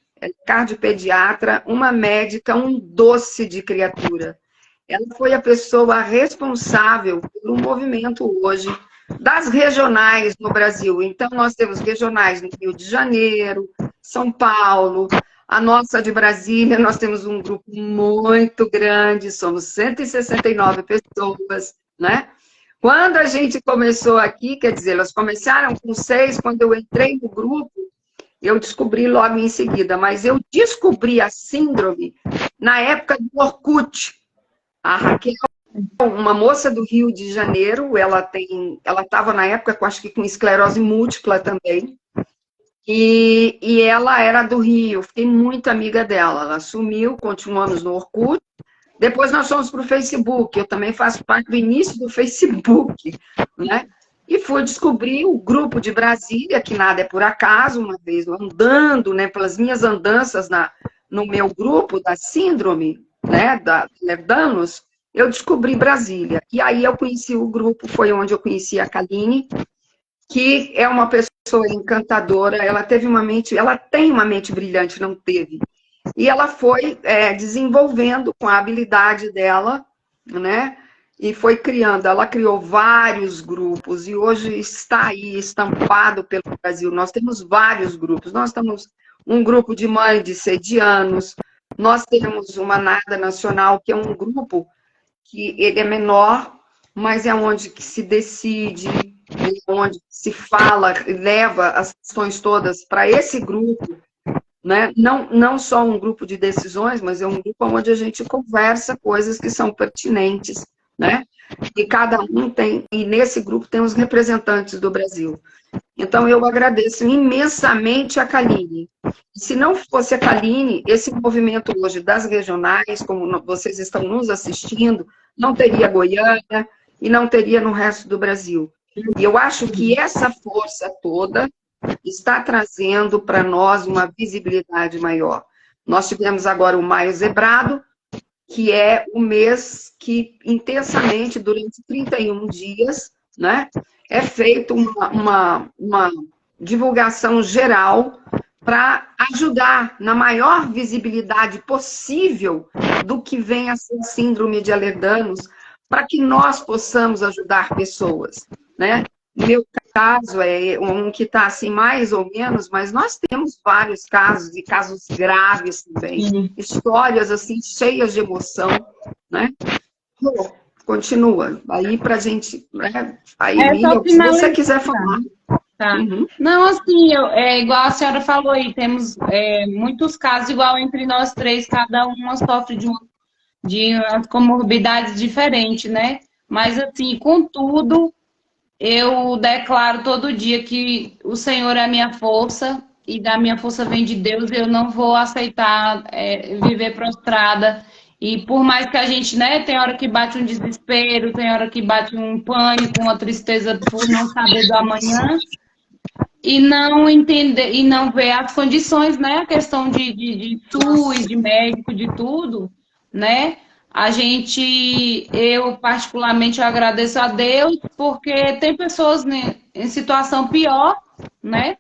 cardiopediatra, uma médica, um doce de criatura. Ela foi a pessoa responsável pelo movimento hoje das regionais no Brasil. Então, nós temos regionais no Rio de Janeiro, São Paulo, a nossa de Brasília, nós temos um grupo muito grande, somos 169 pessoas, né? Quando a gente começou aqui, quer dizer, elas começaram com 6, quando eu entrei no grupo, eu descobri logo em seguida, mas eu descobri a síndrome na época do Orkut. A Raquel, uma moça do Rio de Janeiro, ela estava na época, acho que com esclerose múltipla também, e ela era do Rio, fiquei muito amiga dela, ela sumiu, continuamos no Orkut, depois nós fomos para o Facebook, eu também faço parte do início do Facebook, né? E fui descobrir o grupo de Brasília, que nada é por acaso, uma vez andando, né, pelas minhas andanças no meu grupo da síndrome, né, da Lerdanos, eu descobri Brasília. E aí eu conheci o grupo, foi onde eu conheci a Kaline, que é uma pessoa encantadora, ela tem uma mente brilhante, não teve. E ela foi desenvolvendo com a habilidade dela, né, e foi criando, ela criou vários grupos, e hoje está aí estampado pelo Brasil. Nós temos vários grupos, nós temos um grupo de mães de sedianos, Nós temos uma NADA Nacional, que é um grupo que ele é menor, mas é onde que se decide, é onde se fala, leva as questões todas para esse grupo, né? Não só um grupo de decisões, mas é um grupo onde a gente conversa coisas que são pertinentes, né? E cada um tem, e nesse grupo tem os representantes do Brasil. Então, eu agradeço imensamente a Kaline. Se não fosse a Kaline, esse movimento hoje das regionais, como vocês estão nos assistindo, não teria Goiânia e não teria no resto do Brasil. E eu acho que essa força toda está trazendo para nós uma visibilidade maior. Nós tivemos agora o Maio Zebrado, que é o mês que intensamente, durante 31 dias, né, é feita uma divulgação geral para ajudar na maior visibilidade possível do que vem a ser a síndrome de Ehlers-Danlos, para que nós possamos ajudar pessoas, né? No meu caso é um que está assim mais ou menos, mas nós temos vários casos, e casos graves também, histórias assim cheias de emoção, né? Continua. Aí pra gente, né? Aí, Miriam, se você quiser falar. Tá. Não, assim, igual a senhora falou aí, temos muitos casos, igual entre nós três, cada uma sofre de umas comorbidades diferentes, né? Mas, assim, contudo, eu declaro todo dia que o Senhor é a minha força, e da minha força vem de Deus, eu não vou aceitar viver prostrada. E por mais que a gente, né, tem hora que bate um desespero, tem hora que bate um pânico, uma tristeza por não saber do amanhã, e não entender, e não ver as condições, né, a questão de SUS, de médico, de tudo, né, eu particularmente agradeço a Deus, porque tem pessoas, né, em situação pior, né,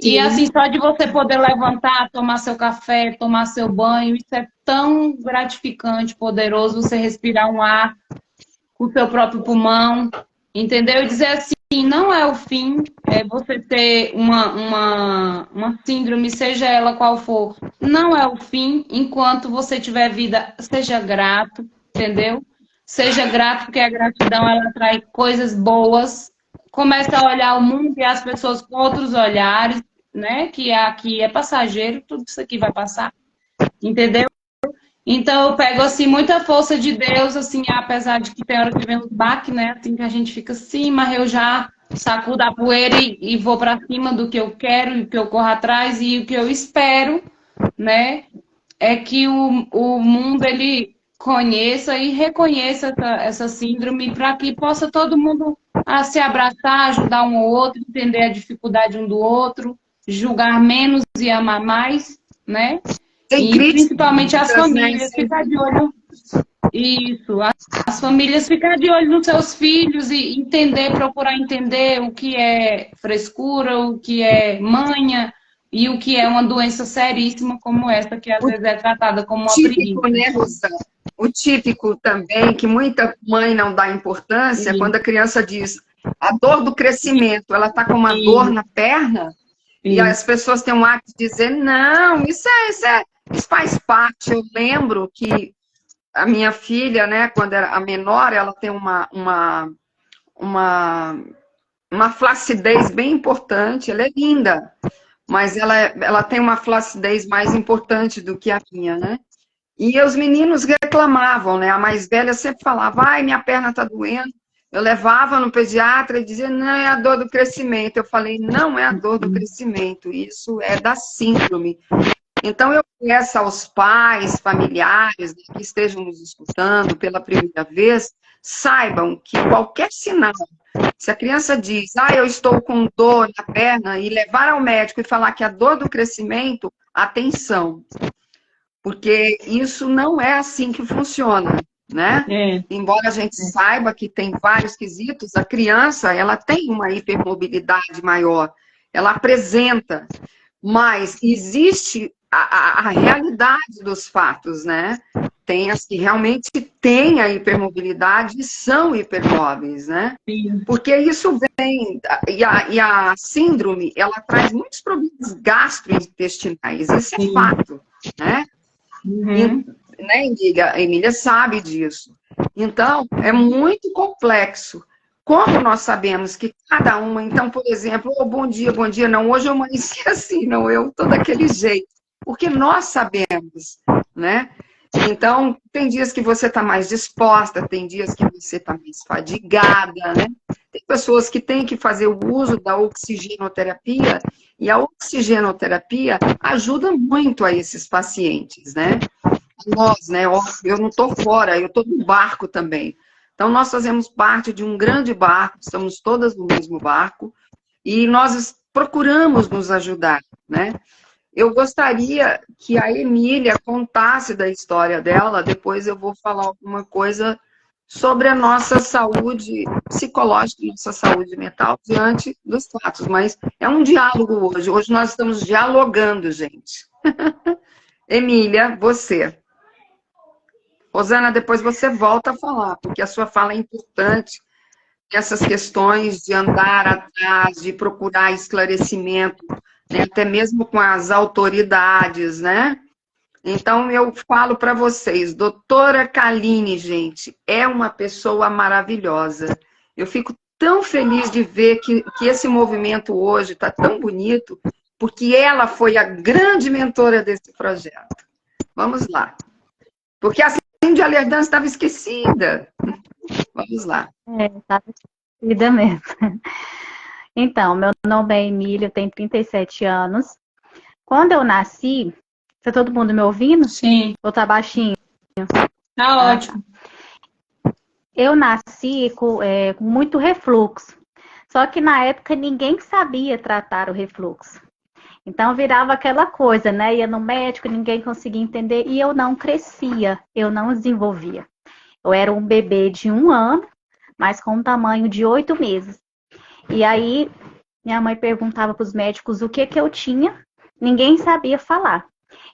e assim, só de você poder levantar, tomar seu café, tomar seu banho, isso é tão gratificante, poderoso, você respirar um ar com o seu próprio pulmão, entendeu? E dizer assim, não é o fim, é você ter uma síndrome, seja ela qual for, não é o fim, enquanto você tiver vida, seja grato, entendeu? Seja grato, porque a gratidão, ela atrai coisas boas, começa a olhar o mundo e as pessoas com outros olhares, né? Que aqui é passageiro, tudo isso aqui vai passar, entendeu? Então eu pego assim muita força de Deus, assim, apesar de que tem hora que vem uns baques, né? Assim que a gente fica assim, mas eu já sacudo a poeira e vou para cima do que eu quero, e o que eu corro atrás, e o que eu espero, né? É que o mundo ele conheça e reconheça essa síndrome, para que possa todo mundo se abraçar, ajudar um ao outro, entender a dificuldade um do outro, julgar menos e amar mais, né? E principalmente as famílias, ficar de olho. Isso, as famílias ficar de olho nos seus filhos e entender, procurar entender o que é frescura, o que é manha e o que é uma doença seríssima como essa, que às vezes é tratada como uma típico, preguiça. Né, Rosana? O típico também, que muita mãe não dá importância, quando a criança diz a dor do crescimento, ela está com uma dor na perna, e as pessoas têm um hábito de dizer, não, isso faz parte. Eu lembro que a minha filha, né, quando era a menor, ela tem uma flacidez bem importante, ela é linda, mas ela tem uma flacidez mais importante do que a minha, né? E os meninos reclamavam, né? A mais velha sempre falava, ai, minha perna está doendo. Eu levava no pediatra e dizia, não, é a dor do crescimento. Eu falei, não é a dor do crescimento, isso é da síndrome. Então, eu peço aos pais, familiares, que estejam nos escutando pela primeira vez, saibam que qualquer sinal, se a criança diz, eu estou com dor na perna, e levar ao médico e falar que é a dor do crescimento, atenção. Porque isso não é assim que funciona, né? Embora a gente saiba que tem vários quesitos, a criança, ela tem uma hipermobilidade maior, ela apresenta, mas existe a realidade dos fatos, né? Tem as que realmente têm a hipermobilidade e são hipermóveis, né? Sim. Porque isso vem, e a síndrome, ela traz muitos problemas gastrointestinais, isso é fato, né? Uhum. Né, Emília? A Emília sabe disso. Então, é muito complexo. Como nós sabemos que cada uma, então, por exemplo, oh, bom dia, não, hoje eu amanheci assim, não, eu tô daquele jeito, porque nós sabemos, né? Então, tem dias que você está mais disposta, tem dias que você está mais fadigada, né? Tem pessoas que têm que fazer o uso da oxigenoterapia, e a oxigenoterapia ajuda muito a esses pacientes, né? Nós, né? Eu não estou fora, eu estou no barco também. Então, nós fazemos parte de um grande barco, estamos todas no mesmo barco, e nós procuramos nos ajudar, né? Eu gostaria que a Emília contasse da história dela, depois eu vou falar alguma coisa sobre a nossa saúde psicológica e nossa saúde mental diante dos fatos, mas é um diálogo hoje. Hoje nós estamos dialogando, gente. Emília, você. Rosana, depois você volta a falar, porque a sua fala é importante. Essas questões de andar atrás, de procurar esclarecimento, né, até mesmo com as autoridades, né? Então, eu falo para vocês, doutora Kaline, gente, é uma pessoa maravilhosa. Eu fico tão feliz de ver que esse movimento hoje está tão bonito, porque ela foi a grande mentora desse projeto. Vamos lá. Porque a Cíndia Lerdan estava esquecida. Vamos lá. Tá esquecida mesmo. Então, meu nome é Emília, eu tenho 37 anos. Quando eu nasci, tá todo mundo me ouvindo? Sim, Ou tá baixinho? tá ótimo. Eu nasci com muito refluxo. Só que na época ninguém sabia tratar o refluxo. Então virava aquela coisa, né? Ia no médico, ninguém conseguia entender e eu não crescia, eu não desenvolvia. Eu era um bebê de 1 ano, mas com um tamanho de 8 meses. E aí minha mãe perguntava para os médicos o que eu tinha, ninguém sabia falar.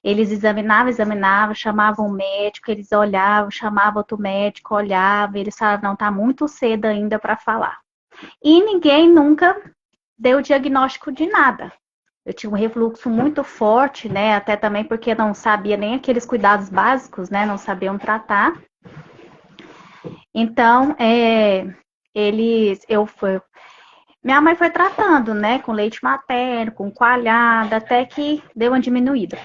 Eles examinavam, chamavam o médico, eles olhavam, chamavam outro médico, olhavam, eles falavam, não, tá muito cedo ainda para falar. E ninguém nunca deu diagnóstico de nada. Eu tinha um refluxo muito forte, né? Até também porque não sabia nem aqueles cuidados básicos, né? Não sabiam tratar. Então, minha mãe foi tratando, né? Com leite materno, com coalhada, até que deu uma diminuída.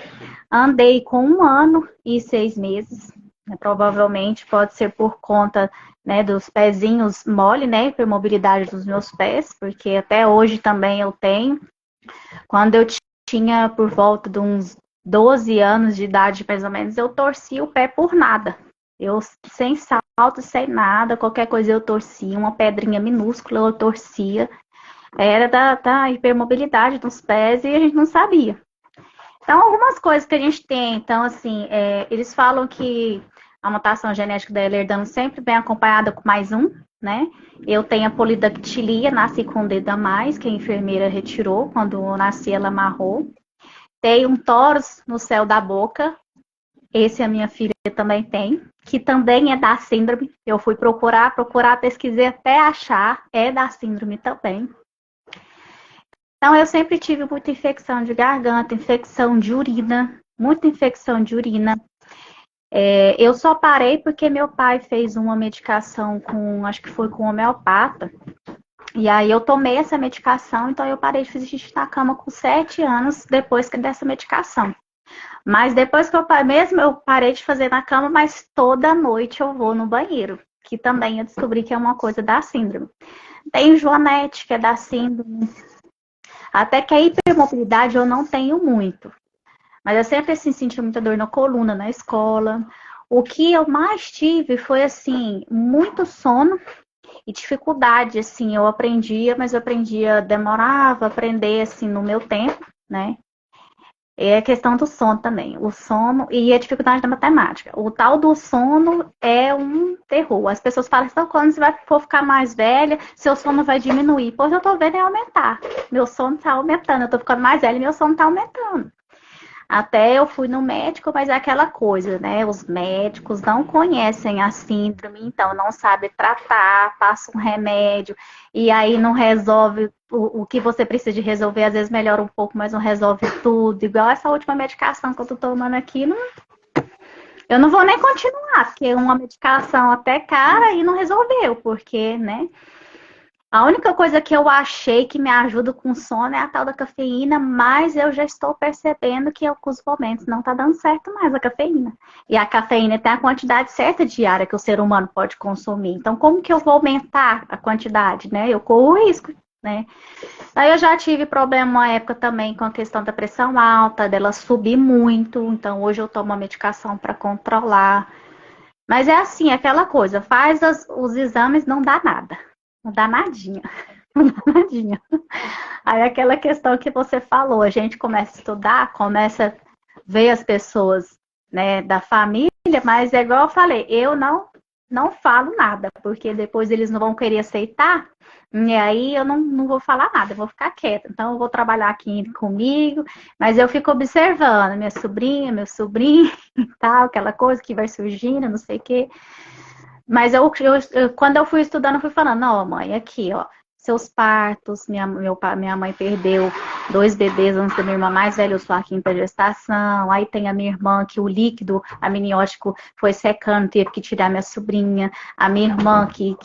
Andei com 1 ano e 6 meses. Né? Provavelmente pode ser por conta, né, dos pezinhos mole, né? Hipermobilidade dos meus pés, porque até hoje também eu tenho. Quando eu tinha por volta de uns 12 anos de idade, mais ou menos, eu torcia o pé por nada. Eu, sem salto, sem nada, qualquer coisa eu torcia, uma pedrinha minúscula eu torcia. Era da hipermobilidade dos pés e a gente não sabia. Então, algumas coisas que a gente tem, então, assim, eles falam que a mutação genética da Ehlers-Danlos sempre vem acompanhada com mais um, né? Eu tenho a polidactilia, nasci com um dedo a mais, que a enfermeira retirou, quando eu nasci ela amarrou. Tenho um tórax no céu da boca, esse a minha filha também tem, que também é da síndrome. Eu fui procurar, pesquisei até achar, é da síndrome também. Então, eu sempre tive muita infecção de garganta, infecção de urina, muita infecção de urina. Eu só parei porque meu pai fez uma medicação acho que foi com homeopata. E aí eu tomei essa medicação, então eu parei de fazer xixi na cama com 7 anos depois dessa medicação. Mas depois que eu parei de fazer na cama, mas toda noite eu vou no banheiro, que também eu descobri que é uma coisa da síndrome. Tem Joanete, que é da síndrome. Até que a hipermobilidade eu não tenho muito. Mas eu sempre assim, senti muita dor na coluna, na escola. O que eu mais tive foi assim, muito sono e dificuldade, assim, eu aprendia, mas eu demorava a aprender assim no meu tempo, né? É a questão do sono também. O sono e a dificuldade da matemática. O tal do sono é um terror. As pessoas falam assim, quando você for ficar mais velha, seu sono vai diminuir. Pois eu tô vendo aumentar. Meu sono tá aumentando. Eu tô ficando mais velha e meu sono tá aumentando. Até eu fui no médico, mas é aquela coisa, né? Os médicos não conhecem a síndrome, então não sabem tratar, passa um remédio e aí não resolve o que você precisa de resolver. Às vezes melhora um pouco, mas não resolve tudo. Igual essa última medicação que eu tô tomando aqui, eu não vou nem continuar, porque uma medicação até cara e não resolveu, porque, né? A única coisa que eu achei que me ajuda com sono é a tal da cafeína, mas eu já estou percebendo que com os momentos não está dando certo mais a cafeína. E a cafeína tem a quantidade certa diária que o ser humano pode consumir. Então, como que eu vou aumentar a quantidade, né? Eu corro risco, né? Aí eu já tive problema uma época também com a questão da pressão alta, dela subir muito. Então, hoje eu tomo uma medicação para controlar. Mas é assim, aquela coisa, faz os exames, não dá nada. Não dá nadinha. Não dá nadinha. Aí aquela questão que você falou, a gente começa a estudar, começa a ver as pessoas, né, da família, mas é igual eu falei, eu não falo nada, porque depois eles não vão querer aceitar, e aí eu não vou falar nada, eu vou ficar quieta. Então eu vou trabalhar aqui comigo, mas eu fico observando minha sobrinha, meu sobrinho e tal, aquela coisa que vai surgindo, não sei o quê. Mas quando eu fui estudando, eu fui falando, não, mãe, aqui, ó, seus partos, minha mãe perdeu 2 bebês antes da minha irmã mais velha, eu sou a 5ª gestação, aí tem a minha irmã que o líquido amniótico foi secando, teve que tirar minha sobrinha, a minha irmã que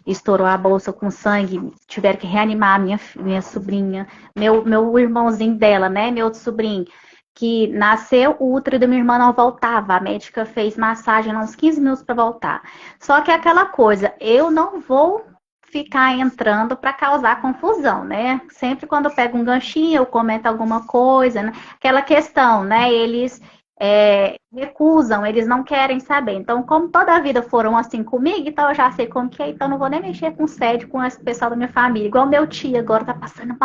estourou a bolsa com sangue, tiveram que reanimar a minha sobrinha, meu irmãozinho dela, né, meu outro sobrinho, que nasceu, o útero da minha irmã não voltava. A médica fez massagem uns 15 minutos para voltar. Só que é aquela coisa, eu não vou ficar entrando para causar confusão, né? Sempre quando eu pego um ganchinho, eu comento alguma coisa, né? Aquela questão, né? Eles recusam, eles não querem saber. Então, como toda a vida foram assim comigo, então eu já sei como que é, então não vou nem mexer com sede com esse pessoal da minha família. Igual meu tio agora tá passando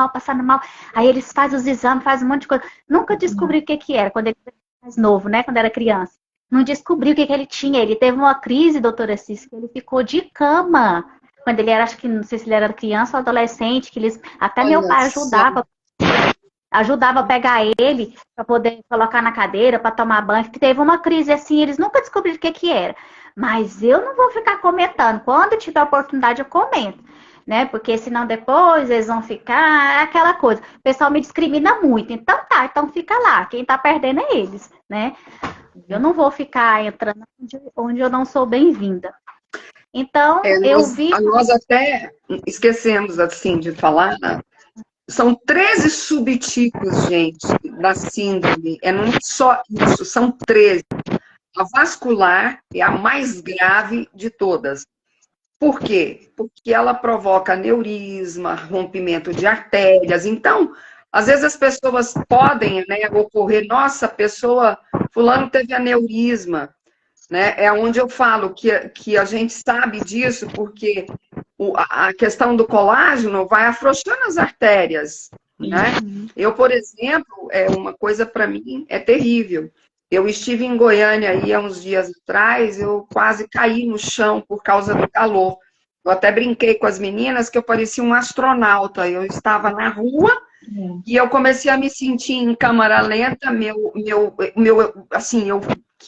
mal. Aí eles fazem os exames, fazem um monte de coisa. Nunca descobri o que era quando ele era mais novo, né? Quando era criança. Não descobri o que ele tinha. Ele teve uma crise, doutora Cis, que ele ficou de cama. Quando ele era, acho que, não sei se ele era criança ou adolescente, que eles, até Olha meu pai só. ajudava a pegar ele para poder colocar na cadeira, para tomar banho, que teve uma crise assim, eles nunca descobriram o que era. Mas eu não vou ficar comentando. Quando tiver oportunidade, eu comento, né? Porque senão depois eles vão ficar aquela coisa. O pessoal me discrimina muito. Então tá, então fica lá. Quem tá perdendo é eles, né? Eu não vou ficar entrando onde eu não sou bem-vinda. Então, nós até esquecemos, assim, de falar. São 13 subtipos, gente, da síndrome. Não é só isso, são 13. A vascular é a mais grave de todas. Por quê? Porque ela provoca aneurisma, rompimento de artérias. Então, às vezes as pessoas podem, né, ocorrer, nossa, fulano teve aneurisma, né? É onde eu falo que a gente sabe disso, porque a questão do colágeno vai afrouxando as artérias, né? Eu, por exemplo, uma coisa para mim é terrível. Eu estive em Goiânia aí há uns dias atrás, eu quase caí no chão por causa do calor. Eu até brinquei com as meninas que eu parecia um astronauta. Eu estava na rua e eu comecei a me sentir em câmara lenta, assim, eu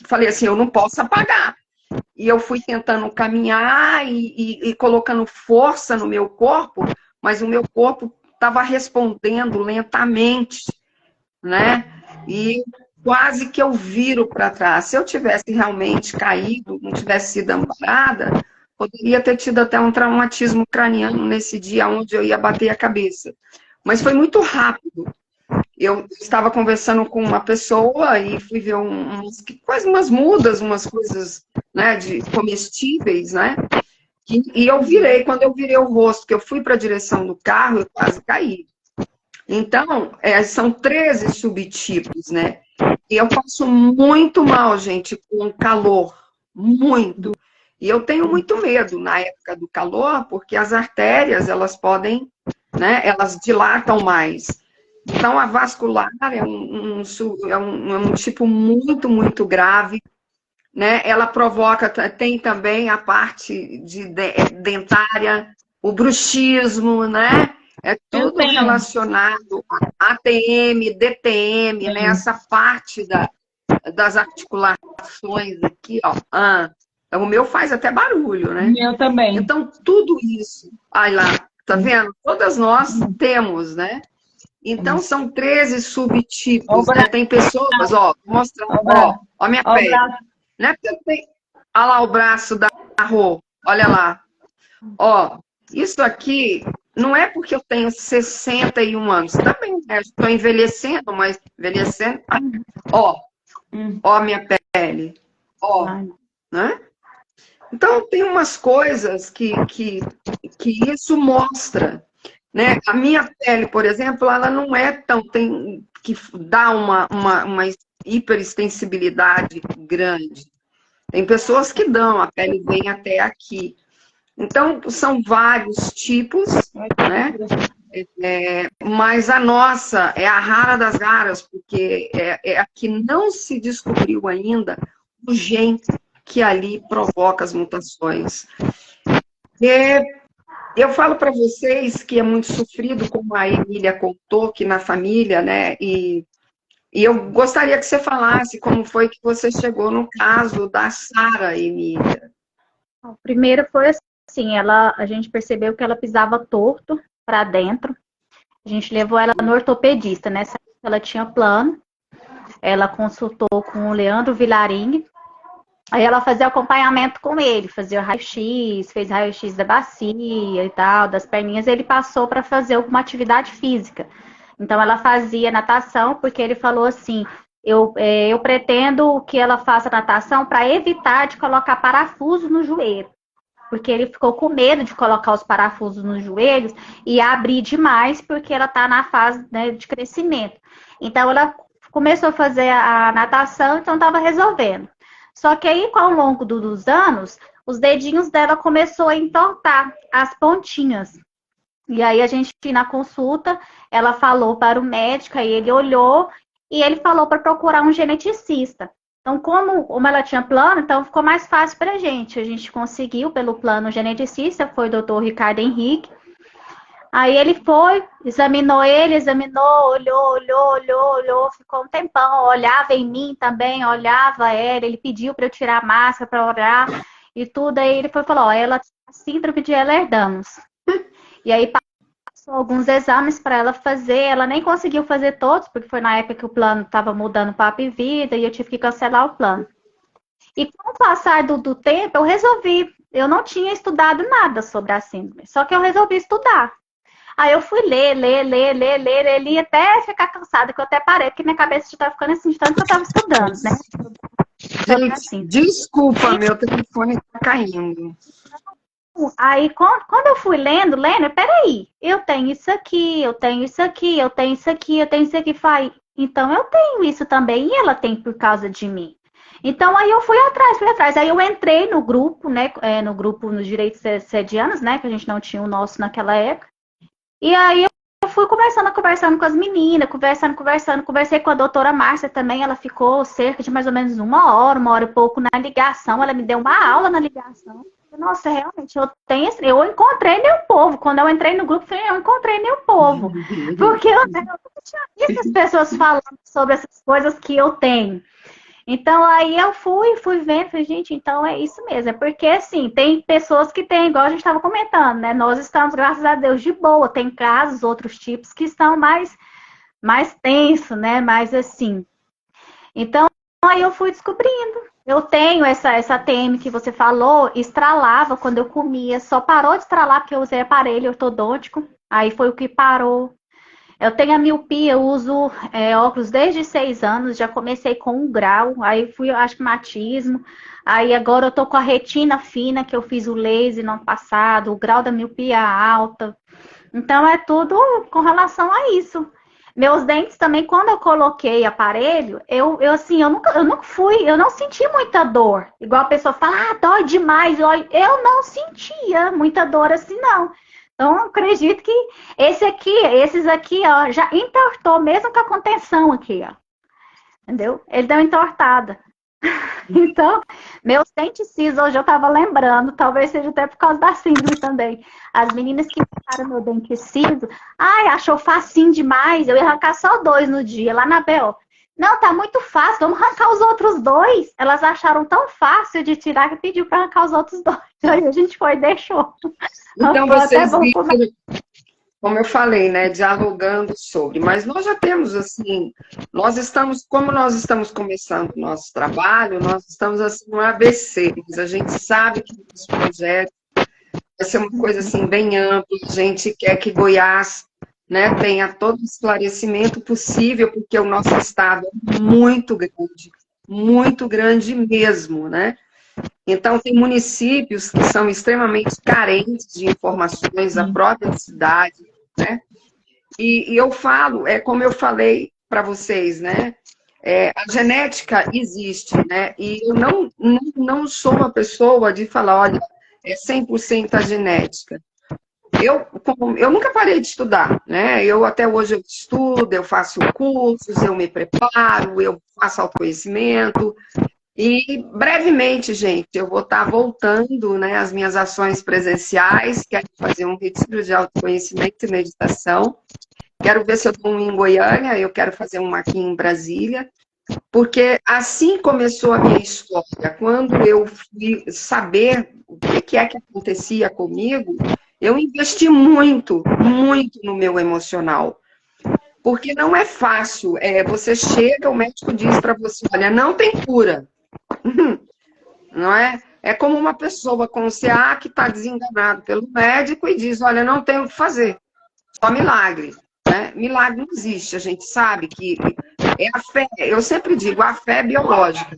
falei assim, eu não posso apagar. E eu fui tentando caminhar e colocando força no meu corpo, mas o meu corpo estava respondendo lentamente, né? E quase que eu viro para trás. Se eu tivesse realmente caído, não tivesse sido amparada, poderia ter tido até um traumatismo craniano nesse dia onde eu ia bater a cabeça. Mas foi muito rápido. Eu estava conversando com uma pessoa e fui ver umas mudas, umas coisas, né, de comestíveis, né? E eu virei, quando eu virei o rosto, que eu fui para a direção do carro, eu quase caí. Então, são 13 subtipos, né? E eu passo muito mal, gente, com calor, muito. E eu tenho muito medo na época do calor, porque as artérias, elas podem, né, elas dilatam mais. Então, a vascular é um tipo muito, muito grave, né? Ela provoca, tem também a parte dentária, o bruxismo, né? É tudo relacionado a ATM, DTM, né? Essa parte das articulações aqui, ó. O meu faz até barulho, né? O meu também. Então, tudo isso, aí lá, tá vendo? Todas nós temos, né? Então, são 13 subtipos, né? Tem pessoas, ó, mostrando, ó, minha pele. Não é porque eu tenho... Olha lá o braço da Rô, olha lá. Ó, isso aqui não é porque eu tenho 61 anos. Também, né? Estou envelhecendo, mas envelhecendo... Ó, ó a minha pele. Ó, né? Então, tem umas coisas que isso mostra, né? A minha pele, por exemplo, ela não é tão... Tem que dá uma hiperextensibilidade grande. Tem pessoas que dão, a pele vem até aqui. Então, são vários tipos, né? Mas a nossa é a rara das raras, porque é a que não se descobriu ainda o gene que ali provoca as mutações. Eu falo para vocês que é muito sofrido, como a Emília contou, que na família, né? E eu gostaria que você falasse como foi que você chegou no caso da Sara, Emília. O primeiro foi assim, a gente percebeu que ela pisava torto para dentro. A gente levou ela no ortopedista, né? Ela tinha plano. Ela consultou com o Leandro Vilarinho. Aí ela fazia acompanhamento com ele, fazia raio-x, fez raio-x da bacia e tal, das perninhas. Ele passou para fazer alguma atividade física. Então ela fazia natação, porque ele falou assim, eu pretendo que ela faça natação para evitar de colocar parafuso no joelho. Porque ele ficou com medo de colocar os parafusos nos joelhos e abrir demais, porque ela está na fase, né, de crescimento. Então ela começou a fazer a natação, então estava resolvendo. Só que aí, ao longo dos anos, os dedinhos dela começou a entortar as pontinhas. E aí a gente, na consulta, ela falou para o médico, aí ele olhou e ele falou para procurar um geneticista. Então, como ela tinha plano, então ficou mais fácil para a gente. A gente conseguiu pelo plano geneticista, foi o doutor Ricardo Henrique. Aí ele foi, examinou, olhou, ficou um tempão, olhava em mim também, olhava ele pediu para eu tirar a máscara para olhar e tudo. Aí ele falou, ó, ela tem síndrome de Ehlers-Danlos. E aí passou alguns exames para ela fazer, ela nem conseguiu fazer todos, porque foi na época que o plano estava mudando para a vida e eu tive que cancelar o plano. E com o passar do tempo, eu resolvi, eu não tinha estudado nada sobre a síndrome, só que eu resolvi estudar. Aí eu fui ler, li até ficar cansada, que eu até parei, porque minha cabeça já estava ficando assim, de tanto que eu estava estudando, né? Gente, assim. Desculpa, meu telefone está caindo. Aí, quando eu fui lendo, peraí, eu tenho isso aqui, eu tenho isso aqui, eu tenho isso aqui, eu tenho isso aqui, então eu tenho isso também, e ela tem por causa de mim. Então, aí eu fui atrás. Aí eu entrei no grupo, né, no grupo nos direitos sedianos, né, que a gente não tinha o nosso naquela época. E aí eu fui conversando com as meninas, conversei com a doutora Márcia também, ela ficou cerca de mais ou menos uma hora e pouco na ligação, ela me deu uma aula na ligação. Nossa, realmente, eu encontrei meu povo. Quando eu entrei no grupo, eu encontrei meu povo. Porque eu nunca tinha visto as pessoas falando sobre essas coisas que eu tenho. Então, aí eu fui vendo, falei, gente, então é isso mesmo. É porque, assim, tem pessoas que têm, igual a gente estava comentando, né? Nós estamos, graças a Deus, de boa. Tem casos, outros tipos, que estão mais tenso, né? Mais assim. Então, aí eu fui descobrindo. Eu tenho essa TM que você falou, estralava quando eu comia. Só parou de estralar porque eu usei aparelho ortodôntico. Aí foi o que parou. Eu tenho a miopia, eu uso óculos desde 6 anos, já comecei com 1 grau, aí fui astigmatismo, aí agora eu tô com a retina fina, que eu fiz o laser no ano passado, o grau da miopia alta. Então é tudo com relação a isso. Meus dentes também, quando eu coloquei aparelho, eu não senti muita dor. Igual a pessoa fala, dói demais, eu não sentia muita dor assim, não. Então, eu acredito que esses aqui, ó, já entortou, mesmo com a contenção aqui, ó. Entendeu? Ele deu entortada. Então, meus dentes cis, hoje eu tava lembrando, talvez seja até por causa da síndrome também. As meninas que ficaram meu dente ciso, achou facinho demais, eu ia arrancar só 2 no dia, lá na BO. Não, tá muito fácil, vamos arrancar os outros 2. Elas acharam tão fácil de tirar que pediu para arrancar os outros 2. Aí a gente foi e deixou. Então como eu falei, né, dialogando sobre, mas nós já temos, assim, como nós estamos começando o nosso trabalho, nós estamos, assim, no ABC, mas a gente sabe que os projetos vai ser uma coisa, assim, bem ampla, a gente quer que Goiás, né, tenha todo o esclarecimento possível, porque o nosso estado é muito grande mesmo, né? Então, tem municípios que são extremamente carentes de informações, a própria cidade, né? E eu falo, como eu falei para vocês, né? A genética existe, né? E eu não sou uma pessoa de falar, olha, é 100% a genética. Eu nunca parei de estudar, né? Até hoje eu estudo, eu faço cursos, eu me preparo, eu faço autoconhecimento. E brevemente, gente, eu vou estar voltando, né, às minhas ações presenciais, quero fazer um retiro de autoconhecimento e meditação. Quero ver se eu dou um em Goiânia, eu quero fazer um aqui em Brasília, porque assim começou a minha história. Quando eu fui saber o que é que acontecia comigo, eu investi muito no meu emocional. Porque não é fácil. Você chega, o médico diz para você, olha, não tem cura. Não é? É como uma pessoa com CA que está desenganado pelo médico e diz, olha, não tem o que fazer, só milagre. Né? Milagre não existe, a gente sabe que é a fé, eu sempre digo, a fé é biológica.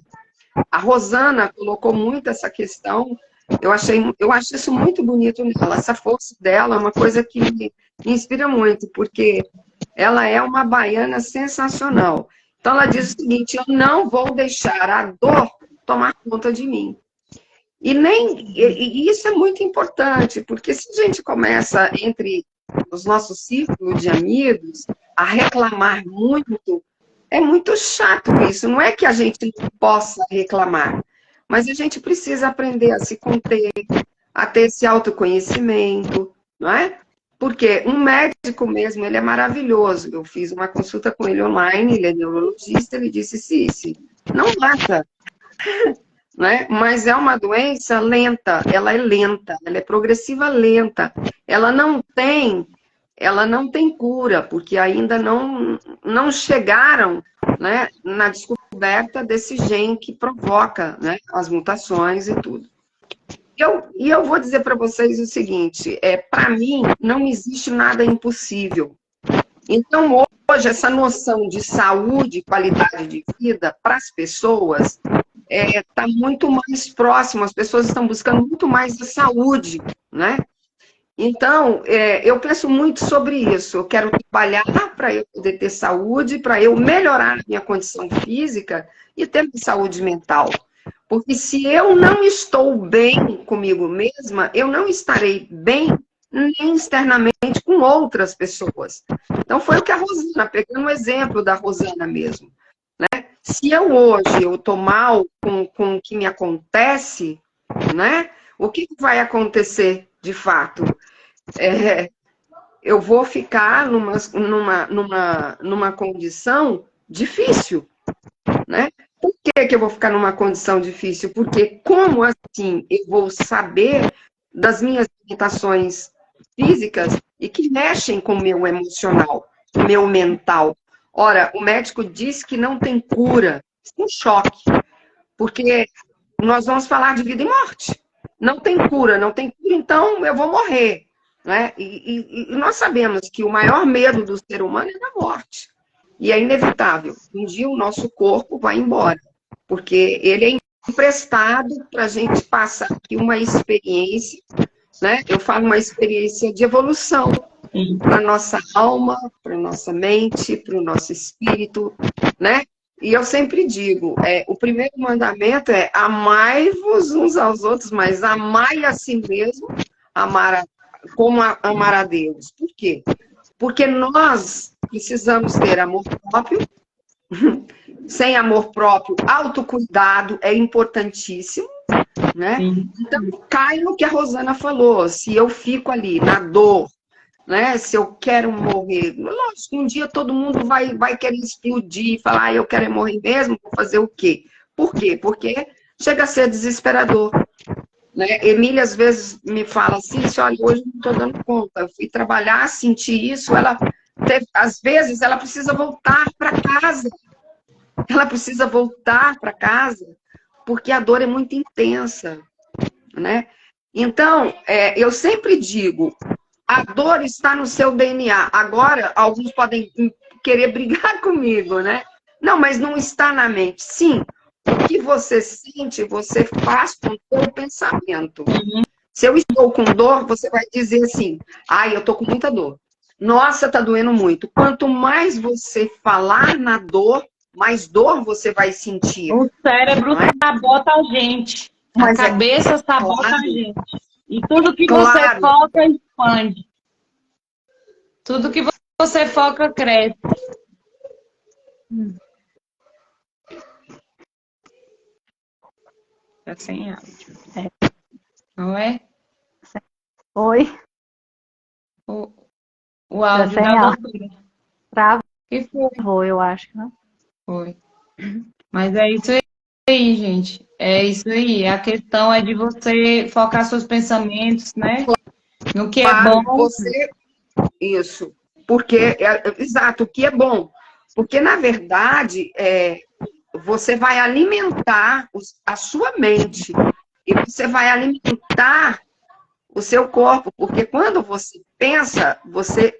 A Rosana colocou muito essa questão, eu acho isso muito bonito nela, essa força dela é uma coisa que me inspira muito, porque ela é uma baiana sensacional. Então ela diz o seguinte, eu não vou deixar a dor tomar conta de mim. E isso é muito importante, porque se a gente começa entre os nossos círculos de amigos a reclamar muito, é muito chato isso. Não é que a gente não possa reclamar, mas a gente precisa aprender a se conter, a ter esse autoconhecimento, não é? Porque um médico mesmo, ele é maravilhoso. Eu fiz uma consulta com ele online, ele é neurologista, ele disse, Cici, não mata, né? Mas é uma doença lenta, ela é progressiva lenta. Ela não tem cura, porque ainda não chegaram, né, na descoberta desse gene que provoca, né, as mutações e tudo. E eu vou dizer para vocês o seguinte, para mim não existe nada impossível. Então, hoje, essa noção de saúde e qualidade de vida para as pessoas está muito mais próximo, as pessoas estão buscando muito mais a saúde, né? Então, eu penso muito sobre isso. Eu quero trabalhar para eu poder ter saúde, para eu melhorar a minha condição física e ter saúde mental. Porque se eu não estou bem comigo mesma, eu não estarei bem nem externamente com outras pessoas. Então, foi o que a Rosana, pegando o exemplo da Rosana mesmo, né? Se eu estou mal com o que me acontece, né? O que vai acontecer de fato? Eu vou ficar numa condição difícil, né? Por que eu vou ficar numa condição difícil? Porque como assim eu vou saber das minhas limitações físicas e que mexem com o meu emocional, o meu mental? Ora, o médico diz que não tem cura. Isso é um choque, porque nós vamos falar de vida e morte. Não tem cura, então eu vou morrer. Né? E nós sabemos que o maior medo do ser humano é da morte. E é inevitável. Um dia o nosso corpo vai embora, porque ele é emprestado para a gente passar aqui uma experiência, né? Eu falo uma experiência de evolução para a nossa alma, para a nossa mente, para o nosso espírito, né? E eu sempre digo, o primeiro mandamento é amai-vos uns aos outros, mas amai a si mesmo, como amar a Deus. Por quê? Porque nós precisamos ter amor próprio. Sem amor próprio, autocuidado é importantíssimo, né? Então, cai no que a Rosana falou. Se eu fico ali na dor, né? Se eu quero morrer, lógico, um dia todo mundo vai querer explodir e falar, eu quero morrer mesmo, vou fazer o quê? Por quê? Porque chega a ser desesperador. né? Emília, às vezes, me fala assim, olha, hoje não estou dando conta, eu fui trabalhar, senti isso, às vezes, ela precisa voltar para casa. Ela precisa voltar para casa, porque a dor é muito intensa, né? Então, eu sempre digo, a dor está no seu DNA. Agora, alguns podem querer brigar comigo, né? Não, mas não está na mente. Sim, o que você sente, você faz com o seu pensamento. Se eu estou com dor, você vai dizer assim, ai, eu estou com muita dor. Nossa, está doendo muito. Quanto mais você falar na dor, mais dor você vai sentir. O cérebro sabota a gente. A cabeça sabota a gente. E tudo que você foca, expande. Tudo que você foca, cresce. Tá sem áudio. Não é? Oi? O áudio Tá sem da áudio. doutora. Travou, Que foi? eu acho, né? Foi. Mas é isso aí, gente. É isso aí. A questão é de você focar seus pensamentos, né? No que é bom. Isso. Porque, exato, o que é bom. Porque, na verdade, você vai alimentar a sua mente. E você vai alimentar o seu corpo. Porque quando você pensa, você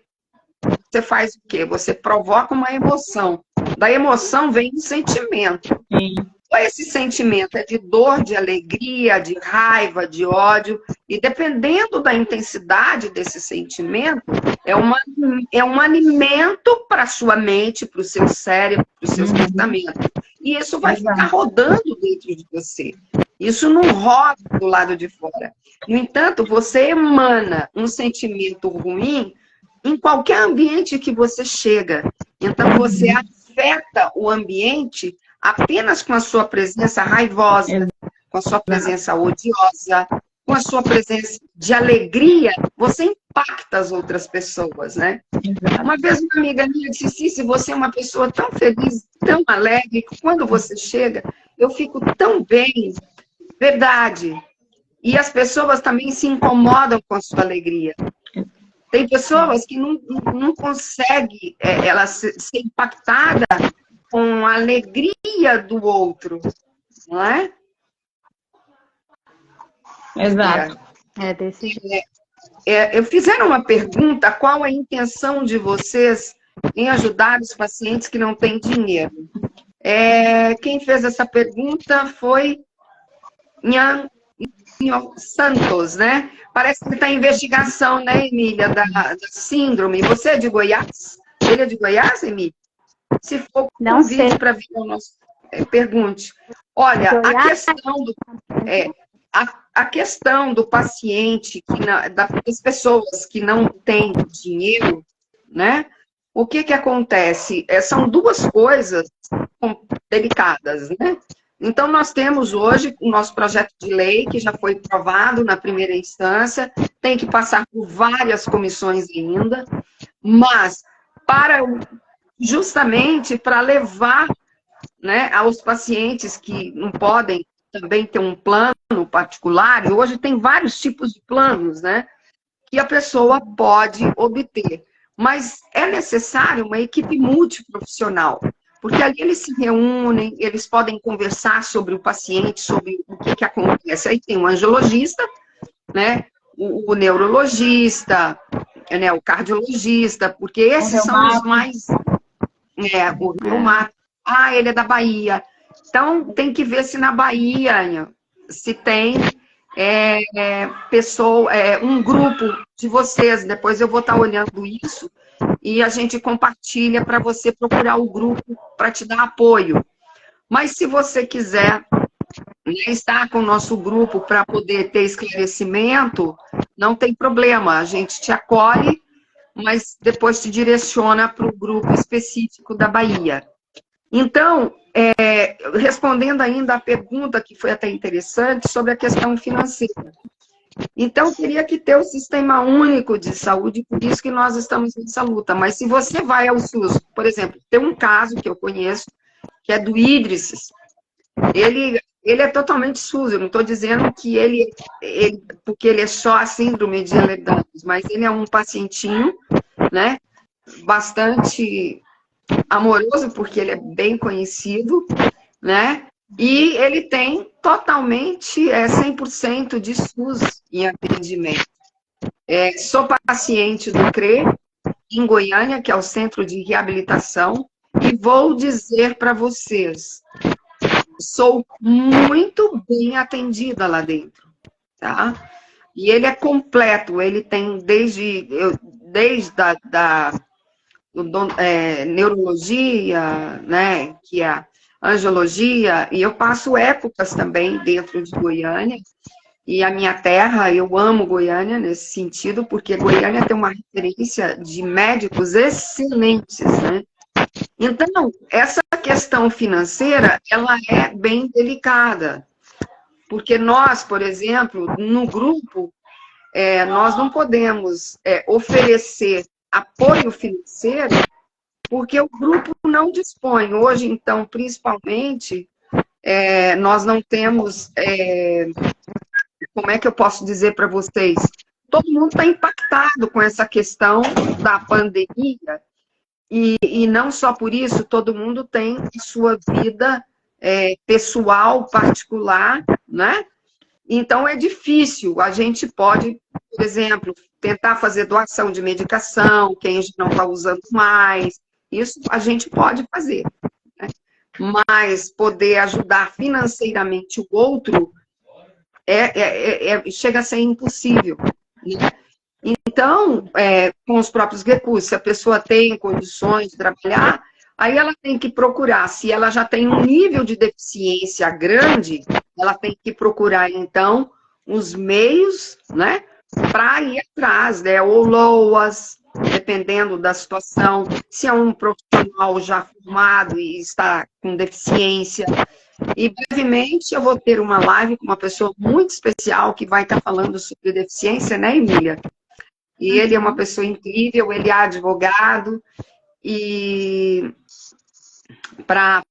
faz o quê? Você provoca uma emoção. Da emoção vem um sentimento. Sim. Esse sentimento é de dor, de alegria, de raiva, de ódio. E dependendo da intensidade desse sentimento, é um alimento para a sua mente, para o seu cérebro, para os seus pensamentos. E isso vai ficar rodando dentro de você. Isso não roda do lado de fora. No entanto, você emana um sentimento ruim em qualquer ambiente que você chega. Então, você afeta o ambiente apenas com a sua presença raivosa, com a sua presença odiosa, com a sua presença de alegria, você impacta as outras pessoas, né? Uma vez uma amiga minha disse, Cici, você é uma pessoa tão feliz, tão alegre, que quando você chega, eu fico tão bem. Verdade. E as pessoas também se incomodam com a sua alegria. Tem pessoas que não conseguem ela ser impactada com a alegria do outro, não é? Exato. Desse jeito. Eu fizeram uma pergunta, qual a intenção de vocês em ajudar os pacientes que não têm dinheiro? Quem fez essa pergunta foi Nhan Santos, né? Parece que está em investigação, né, Emília, da síndrome. Você é de Goiás? Ele é de Goiás, Emília? Se for Não sei. para vir ao nosso... pergunte. Olha, a questão do paciente, das pessoas que não têm dinheiro, né? O que acontece? São duas coisas delicadas, né? Então, nós temos hoje o nosso projeto de lei, que já foi aprovado na primeira instância, tem que passar por várias comissões ainda, mas justamente para levar, né, aos pacientes que não podem também ter um plano particular, e hoje tem vários tipos de planos, né, que a pessoa pode obter. Mas é necessário uma equipe multiprofissional, porque ali eles se reúnem, eles podem conversar sobre o paciente, sobre o que acontece. Aí tem o angiologista, né, o neurologista, né, o cardiologista, porque esses são os mais... o reumato. Ele é da Bahia. Então, tem que ver se na Bahia, se tem um grupo de vocês. Depois eu vou estar olhando isso e a gente compartilha para você procurar o grupo para te dar apoio. Mas se você quiser estar com o nosso grupo para poder ter esclarecimento, não tem problema. A gente te acolhe, mas depois te direciona para o grupo específico da Bahia. Então, respondendo ainda a pergunta, que foi até interessante, sobre a questão financeira. Então, queria que ter o Sistema Único de Saúde, por isso que nós estamos nessa luta. Mas se você vai ao SUS, por exemplo, tem um caso que eu conheço, que é do Idris, ele ele é totalmente SUS. Eu não estou dizendo que porque ele é só a síndrome de Ehlers-Danlos, mas ele é um pacientinho, né, bastante amoroso, porque ele é bem conhecido, né, e ele tem totalmente 100% de SUS em atendimento. Sou paciente do CRE, em Goiânia, que é o Centro de Reabilitação, e vou dizer para vocês, sou muito bem atendida lá dentro, tá? E ele é completo, ele tem desde neurologia, né, que é a angiologia, e eu passo épocas também dentro de Goiânia, e a minha terra, eu amo Goiânia nesse sentido, porque Goiânia tem uma referência de médicos excelentes, né? Então, essa questão financeira, ela é bem delicada, porque nós, por exemplo, no grupo, nós não podemos oferecer apoio financeiro, porque o grupo não dispõe. Hoje, então, principalmente, nós não temos... como é que eu posso dizer para vocês? Todo mundo está impactado com essa questão da pandemia, e não só por isso, todo mundo tem a sua vida pessoal, particular, né? Então é difícil. A gente pode, por exemplo, tentar fazer doação de medicação, quem não está usando mais, isso a gente pode fazer, né? Mas poder ajudar financeiramente o outro chega a ser impossível, né? Então, com os próprios recursos, se a pessoa tem condições de trabalhar, aí ela tem que procurar, se ela já tem um nível de deficiência grande, ela tem que procurar, então, os meios, né, para ir atrás, né, ou LOAS, dependendo da situação, se é um profissional já formado e está com deficiência. E brevemente eu vou ter uma live com uma pessoa muito especial que vai estar falando sobre deficiência, né, Emília? E ele é uma pessoa incrível, ele é advogado, e para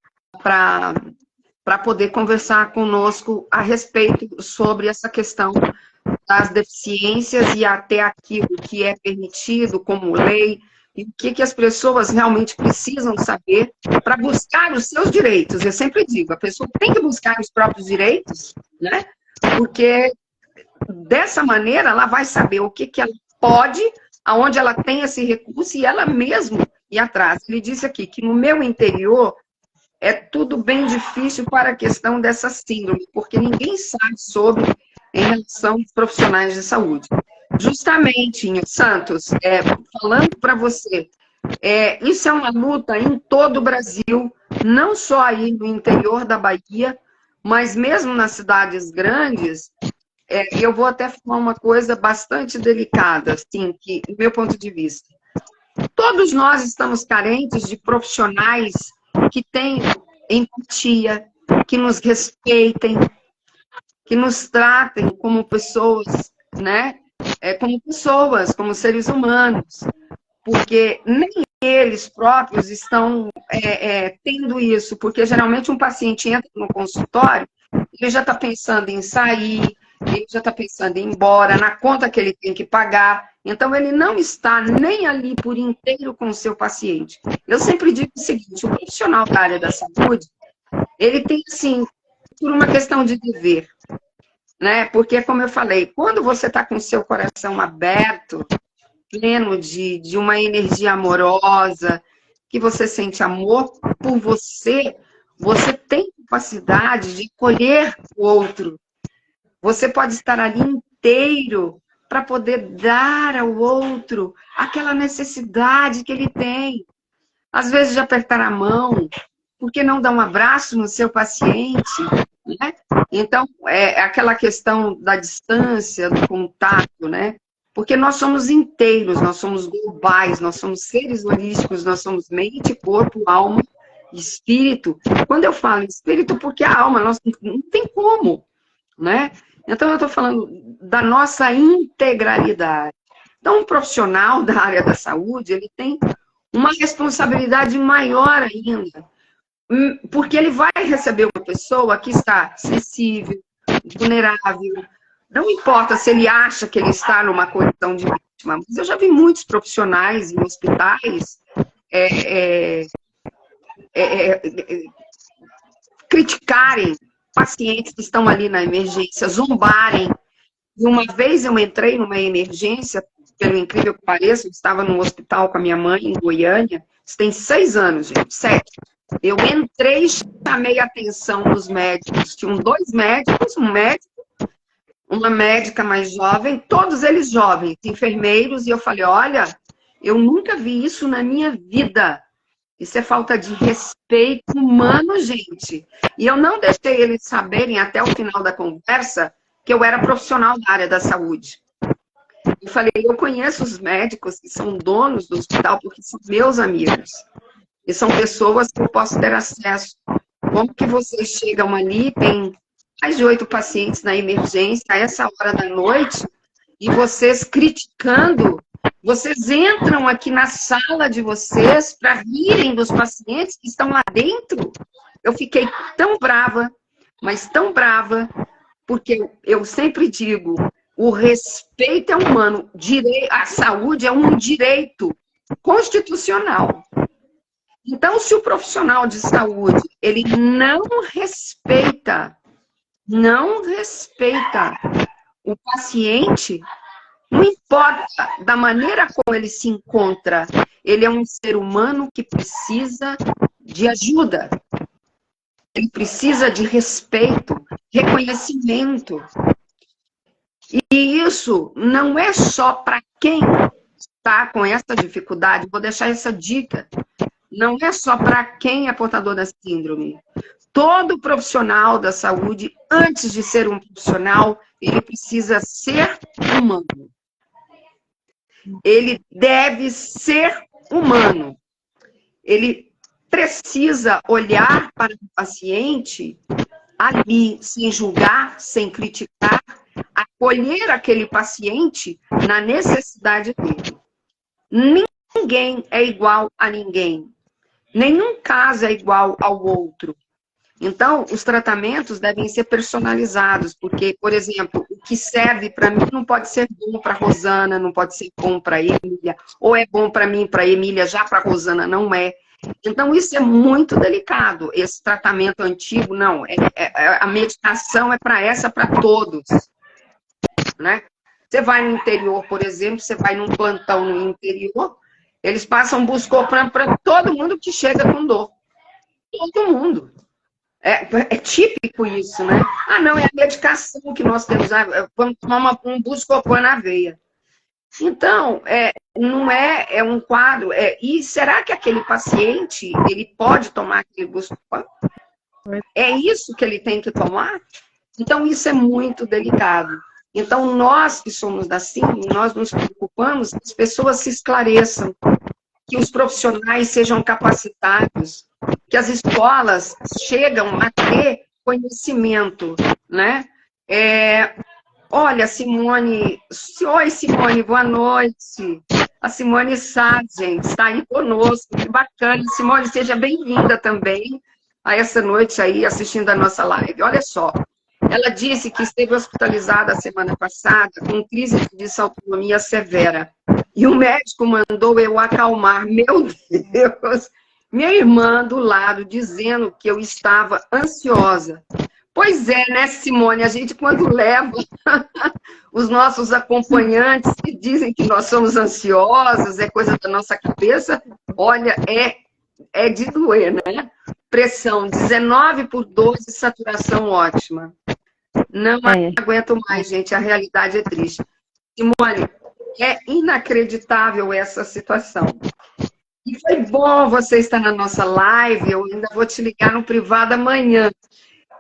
poder conversar conosco a respeito sobre essa questão das deficiências e até aquilo que é permitido como lei, e o que as pessoas realmente precisam saber para buscar os seus direitos. Eu sempre digo, a pessoa tem que buscar os próprios direitos, né? Porque dessa maneira ela vai saber o que ela pode, aonde ela tem esse recurso, e ela mesma ir atrás. Ele disse aqui que no meu interior é tudo bem difícil para a questão dessa síndrome, porque ninguém sabe sobre em relação aos profissionais de saúde. Justamente, Santos, falando para você, isso é uma luta em todo o Brasil, não só aí no interior da Bahia, mas mesmo nas cidades grandes. Eu vou até falar uma coisa bastante delicada, assim, que, do meu ponto de vista. Todos nós estamos carentes de profissionais que tenham empatia, que nos respeitem, que nos tratem como pessoas, né? Como pessoas, como seres humanos. Porque nem eles próprios estão tendo isso, porque geralmente um paciente entra no consultório, ele já está pensando em sair, ele já está pensando em ir embora, na conta que ele tem que pagar. Então, ele não está nem ali por inteiro com o seu paciente. Eu sempre digo o seguinte, o profissional da área da saúde, ele tem, assim, por uma questão de dever, né? Porque, como eu falei, quando você está com o seu coração aberto, pleno de uma energia amorosa, que você sente amor por você, você tem capacidade de acolher o outro. Você pode estar ali inteiro para poder dar ao outro aquela necessidade que ele tem. Às vezes de apertar a mão, por que não dar um abraço no seu paciente, né? Então, aquela questão da distância, do contato, né? Porque nós somos inteiros, nós somos globais, nós somos seres holísticos, nós somos mente, corpo, alma, espírito. Quando eu falo espírito, porque a alma, nós não tem como, né? Então, eu estou falando da nossa integralidade. Então, um profissional da área da saúde, ele tem uma responsabilidade maior ainda, Porque ele vai receber uma pessoa que está sensível, vulnerável. Não importa se ele acha que ele está numa condição de vítima, mas eu já vi muitos profissionais em hospitais criticarem pacientes que estão ali na emergência, zombarem. E uma vez eu entrei numa emergência, pelo incrível que pareça, eu estava num hospital com a minha mãe em Goiânia, isso tem 6 anos, gente, 7. Eu entrei e chamei a atenção dos médicos. Tinham 2 médicos, um médico, uma médica mais jovem, todos eles jovens, enfermeiros, e eu falei, olha, eu nunca vi isso na minha vida. Isso é falta de respeito humano, gente. E eu não deixei eles saberem até o final da conversa que eu era profissional da área da saúde. Eu falei, eu conheço os médicos que são donos do hospital porque são meus amigos. E são pessoas que eu posso ter acesso. Como que vocês chegam ali, tem mais de 8 pacientes na emergência, a essa hora da noite, e vocês criticando, vocês entram aqui na sala de vocês para rirem dos pacientes que estão lá dentro. Eu fiquei tão brava, mas tão brava, porque eu sempre digo, o respeito é humano, a saúde é um direito constitucional. Então, se o profissional de saúde, ele não respeita o paciente, não importa da maneira como ele se encontra, ele é um ser humano que precisa de ajuda, ele precisa de respeito, reconhecimento. E isso não é só para quem está com essa dificuldade, vou deixar essa dica. Não é só para quem é portador da síndrome. Todo profissional da saúde, antes de ser um profissional, ele precisa ser humano. Ele deve ser humano. Ele precisa olhar para o paciente ali, sem julgar, sem criticar, acolher aquele paciente na necessidade dele. Ninguém é igual a ninguém. Nenhum caso é igual ao outro. Então, os tratamentos devem ser personalizados, porque, por exemplo, o que serve para mim não pode ser bom para a Rosana, não pode ser bom para a Emília, ou é bom para mim, para a Emília, já para a Rosana não é. Então, isso é muito delicado. Esse tratamento antigo, não. A medicação é para todos. Né? Você vai no interior, por exemplo, você vai num plantão no interior, eles passam Buscopan para todo mundo que chega com dor. Todo mundo. É típico isso, né? Ah, não, é a medicação que nós temos. Vamos tomar um Buscopan na veia. Então, não é um quadro. E será que aquele paciente, ele pode tomar aquele Buscopan? É isso que ele tem que tomar? Então, isso é muito delicado. Então, nós que somos da síndrome, nós nos preocupamos que as pessoas se esclareçam, que os profissionais sejam capacitados, que as escolas chegam a ter conhecimento, né? Olha, Simone... Oi, Simone, boa noite. A Simone Sá, gente, está aí conosco, que bacana. Simone, seja bem-vinda também a essa noite aí, assistindo a nossa live. Olha só. Ela disse que esteve hospitalizada a semana passada com crise de disautonomia severa. E o médico mandou eu acalmar. Meu Deus! Minha irmã do lado dizendo que eu estava ansiosa. Pois é, né, Simone? A gente, quando leva os nossos acompanhantes que dizem que nós somos ansiosos, é coisa da nossa cabeça, olha, é de doer, né? Pressão 19/12, saturação ótima. Não aguento mais, gente, a realidade é triste. Simone, é inacreditável essa situação. E foi bom você estar na nossa live, eu ainda vou te ligar no privado amanhã.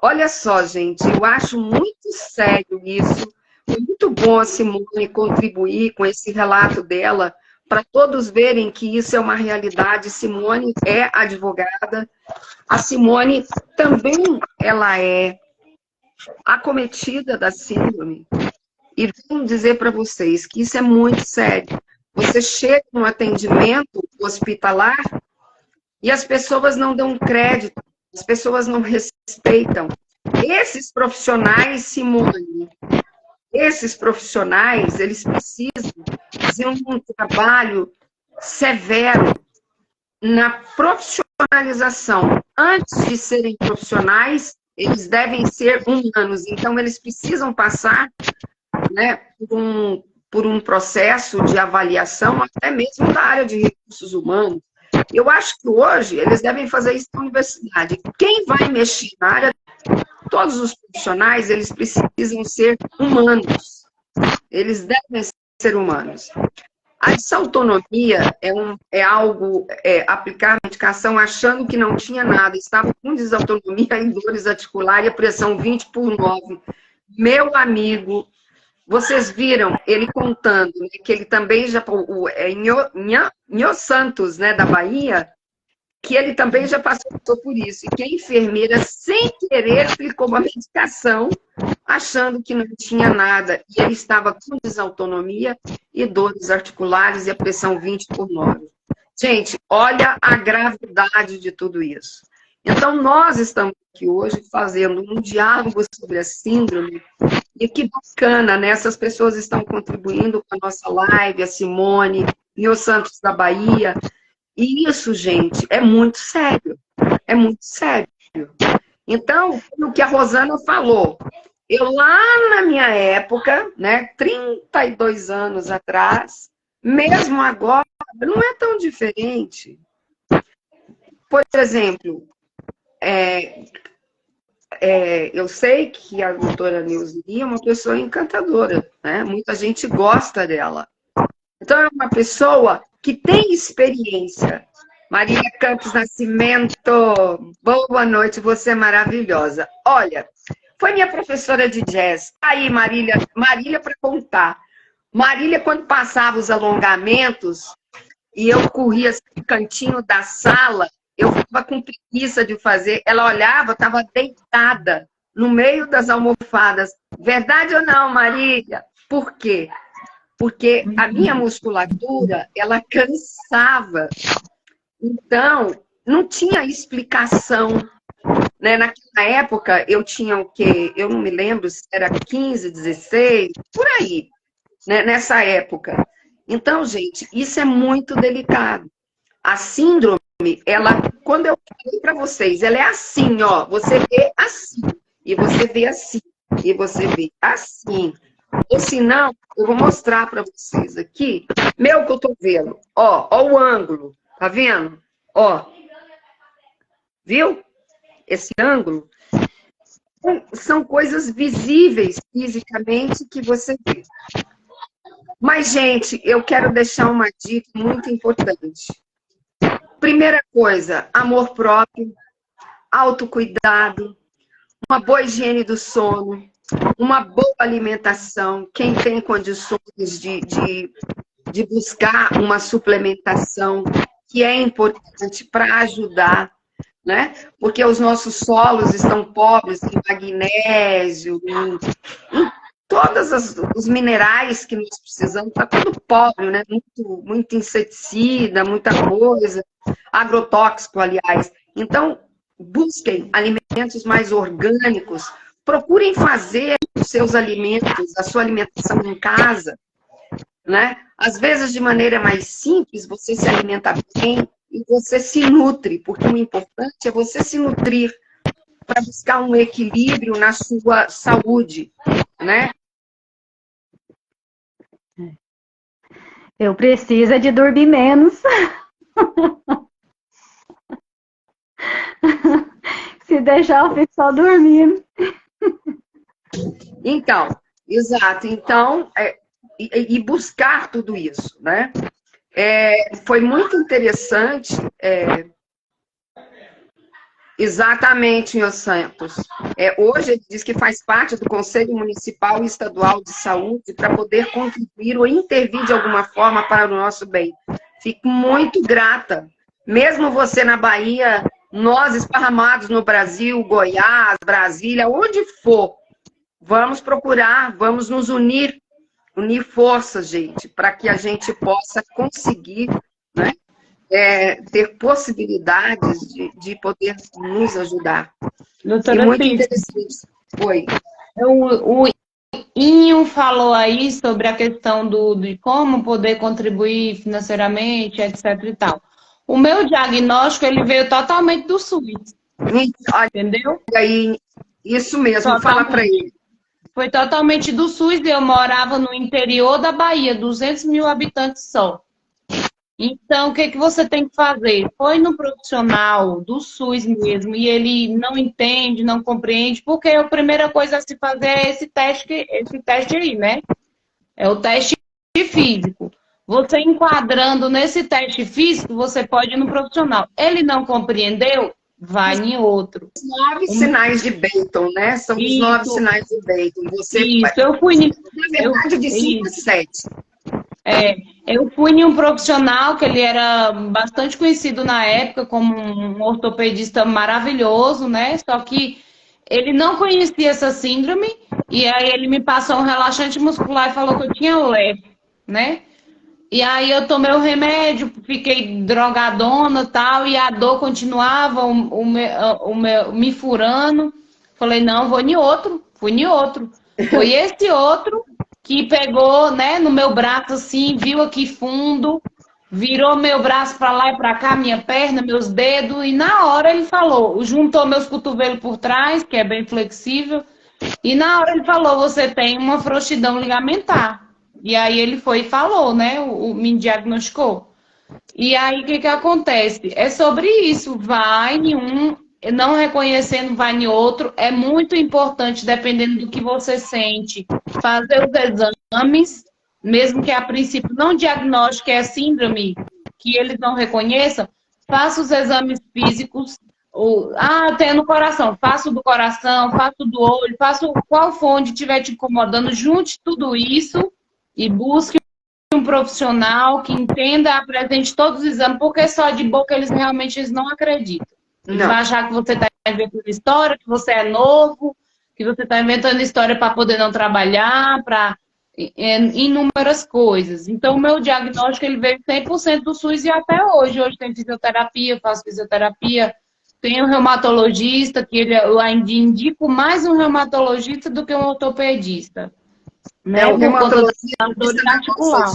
Olha só, gente, eu acho muito sério isso. Foi muito bom a Simone contribuir com esse relato dela, para todos verem que isso é uma realidade. Simone é advogada. A Simone também, ela é acometida da síndrome. E vou dizer para vocês que isso é muito sério. Você chega no atendimento hospitalar e as pessoas não dão crédito as pessoas não respeitam. Esses profissionais, Simone, esses profissionais, eles precisam fazer um trabalho severo na profissionalização. Antes de serem profissionais, eles devem ser humanos. Então, eles precisam passar, né, por um processo de avaliação, até mesmo da área de recursos humanos. Eu acho que hoje eles devem fazer isso na universidade. Quem vai mexer na área, todos os profissionais, eles precisam ser humanos. Eles devem ser humanos. A desautonomia aplicar a medicação achando que não tinha nada, estava com desautonomia em dores articulares, pressão 20/9. Meu amigo, vocês viram ele contando, né, que ele também já, Nho Santos, né, da Bahia, que ele também já passou por isso, e que a enfermeira, sem querer, aplicou uma medicação, achando que não tinha nada, e ele estava com desautonomia e dores articulares e a pressão 20/9. Gente, olha a gravidade de tudo isso. Então, nós estamos aqui hoje fazendo um diálogo sobre a síndrome, e que bacana, né? Essas pessoas estão contribuindo com a nossa live, a Simone, Nho Santos da Bahia. E isso, gente, é muito sério. É muito sério. Então, o que a Rosana falou, eu lá na minha época, né, 32 anos atrás, mesmo agora, não é tão diferente. Por exemplo, eu sei que a doutora Neuzi é uma pessoa encantadora, né? Muita gente gosta dela. Então, é uma pessoa que tem experiência. Maria Campos Nascimento, boa noite, você é maravilhosa. Olha, foi minha professora de jazz. Aí, Marília para contar. Marília, quando passava os alongamentos, e eu corria assim, no cantinho da sala, eu ficava com preguiça de fazer. Ela olhava, estava deitada no meio das almofadas. Verdade ou não, Marília? Por quê? Porque a minha musculatura, ela cansava. Então, não tinha explicação. Né? Naquela época, eu tinha o quê? Eu não me lembro se era 15, 16, por aí, né? Nessa época. Então, gente, isso é muito delicado. A síndrome, quando eu falei para vocês, ela é assim, ó. Você vê assim, e você vê assim, e você vê assim. Ou se não, eu vou mostrar para vocês aqui, meu cotovelo, ó o ângulo, tá vendo? Ó, viu? Esse ângulo. São coisas visíveis fisicamente que você vê. Mas, gente, eu quero deixar uma dica muito importante. Primeira coisa, amor próprio, autocuidado, uma boa higiene do sono, uma boa alimentação. Quem tem condições de buscar uma suplementação, que é importante para ajudar, né? Porque os nossos solos estão pobres em magnésio, em todos os minerais que nós precisamos, está tudo pobre, né? Muito inseticida, muita coisa, agrotóxico, aliás. Então, busquem alimentos mais orgânicos, procurem fazer os seus alimentos, a sua alimentação em casa, né? Às vezes, de maneira mais simples, você se alimenta bem e você se nutre, porque o importante é você se nutrir para buscar um equilíbrio na sua saúde, né? Eu preciso de dormir menos. Se deixar, eu fico só dormindo. Então, exato. Então, e buscar tudo isso, né? Foi muito interessante. Exatamente, Nho Santos. Hoje ele diz que faz parte do Conselho Municipal e Estadual de Saúde para poder contribuir ou intervir de alguma forma para o nosso bem. Fico muito grata. Mesmo você na Bahia, nós esparramados no Brasil, Goiás, Brasília, onde for, vamos procurar, vamos nos unir forças, gente, para que a gente possa conseguir, né, ter possibilidades de poder nos ajudar. Doutora E muito Cris, interessante. Oi. o Inho falou aí sobre a questão de como poder contribuir financeiramente, etc e tal. O meu diagnóstico, ele veio totalmente do SUS, Olha entendeu? aí, isso mesmo, fala para ele. Foi totalmente do SUS e eu morava no interior da Bahia, 200 mil habitantes só. Então, o que que você tem que fazer? Foi no profissional do SUS mesmo e ele não entende, não compreende, porque a primeira coisa a se fazer é esse teste aí, né? É o teste físico. Você enquadrando nesse teste físico, você pode ir no profissional. Ele não compreendeu? Vai em outro. 9 sinais de Beighton, né? São os 9 sinais de Beighton. Eu fui... Na verdade, de 5 a 7. Eu fui em um profissional que ele era bastante conhecido na época como um ortopedista maravilhoso, né? Só que ele não conhecia essa síndrome e aí ele me passou um relaxante muscular e falou que eu tinha LEF, né? E aí eu tomei o remédio, fiquei drogadona e tal, e a dor continuava me furando. Falei, não, vou em outro. Fui em outro. Foi esse outro que pegou, né, no meu braço assim, viu aqui fundo, virou meu braço para lá e para cá, minha perna, meus dedos, e na hora ele falou, juntou meus cotovelos por trás, que é bem flexível, e na hora ele falou, você tem uma frouxidão ligamentar. E aí ele foi e falou, né, me diagnosticou. E aí o que que acontece? É sobre isso, vai em um, não reconhecendo, vai em outro. É muito importante, dependendo do que você sente, fazer os exames, mesmo que a princípio não diagnostique a síndrome, que eles não reconheçam, faça os exames físicos. Tem no coração, faça o do coração, faça o do olho, faça qual for onde estiver te incomodando, junte tudo isso e busque um profissional que entenda, apresente todos os exames, porque só de boca eles realmente não acreditam. Eles vão achar que você está inventando história, que você é novo, que você está inventando história para poder não trabalhar, para inúmeras coisas. Então, o meu diagnóstico ele veio 100% do SUS e até hoje. Hoje tem fisioterapia, faço fisioterapia, tenho um reumatologista, que eu ainda indico mais um reumatologista do que um ortopedista. Né? O reumatologista articular.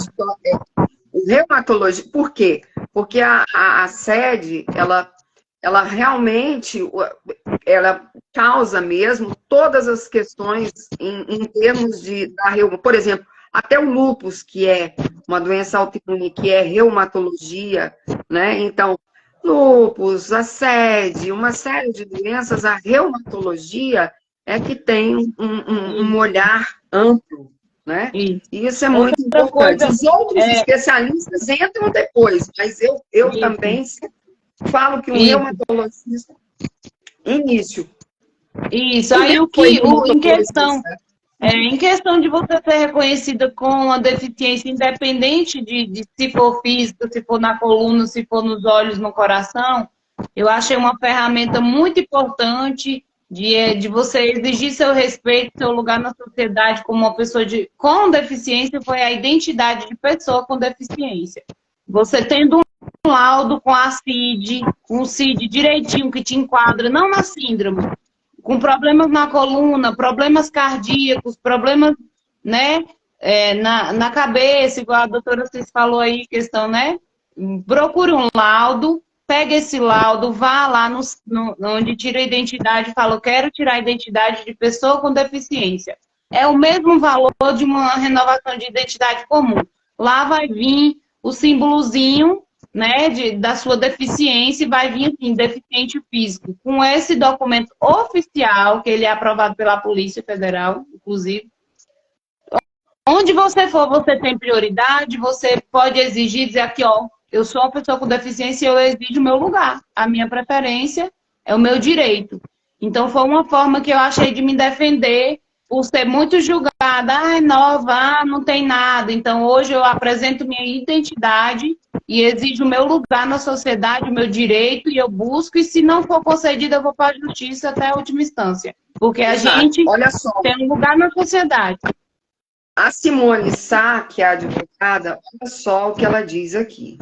O reumatologista, por quê? Porque a sede, ela realmente ela causa mesmo todas as questões em termos por exemplo, até o lúpus, que é uma doença autoimune, que é reumatologia, né? Então, lúpus, a sede, uma série de doenças, a reumatologia é que tem um olhar amplo, né? E isso é muito importante. Os outros especialistas entram depois, mas eu também falo que um reumatologista início. Isso, aí em questão de você ser reconhecida com uma deficiência, independente de se for física, se for na coluna, se for nos olhos, no coração, eu achei uma ferramenta muito importante de você exigir seu respeito, seu lugar na sociedade como uma pessoa com deficiência, foi a identidade de pessoa com deficiência. Você tendo um laudo com a CID, com o CID direitinho que te enquadra, não na síndrome, com problemas na coluna, problemas cardíacos, problemas, né, na cabeça, igual a doutora Cis falou aí, questão, né? Procure um laudo, pega esse laudo, vá lá onde tira a identidade e fala, eu quero tirar a identidade de pessoa com deficiência. É o mesmo valor de uma renovação de identidade comum. Lá vai vir o símbolozinho, né, da sua deficiência, vai vir assim, deficiente físico, com esse documento oficial, que ele é aprovado pela Polícia Federal, inclusive. Onde você for, você tem prioridade, você pode exigir, dizer aqui, ó, eu sou uma pessoa com deficiência e eu exijo o meu lugar. A minha preferência é o meu direito. Então, foi uma forma que eu achei de me defender por ser muito julgada. É nova, não tem nada. Então, hoje eu apresento minha identidade e exijo o meu lugar na sociedade, o meu direito, e eu busco. E se não for concedido, eu vou para a justiça até a última instância. Porque a gente tem um lugar na sociedade. A Simone Sá, que é a advogada, olha só o que ela diz aqui.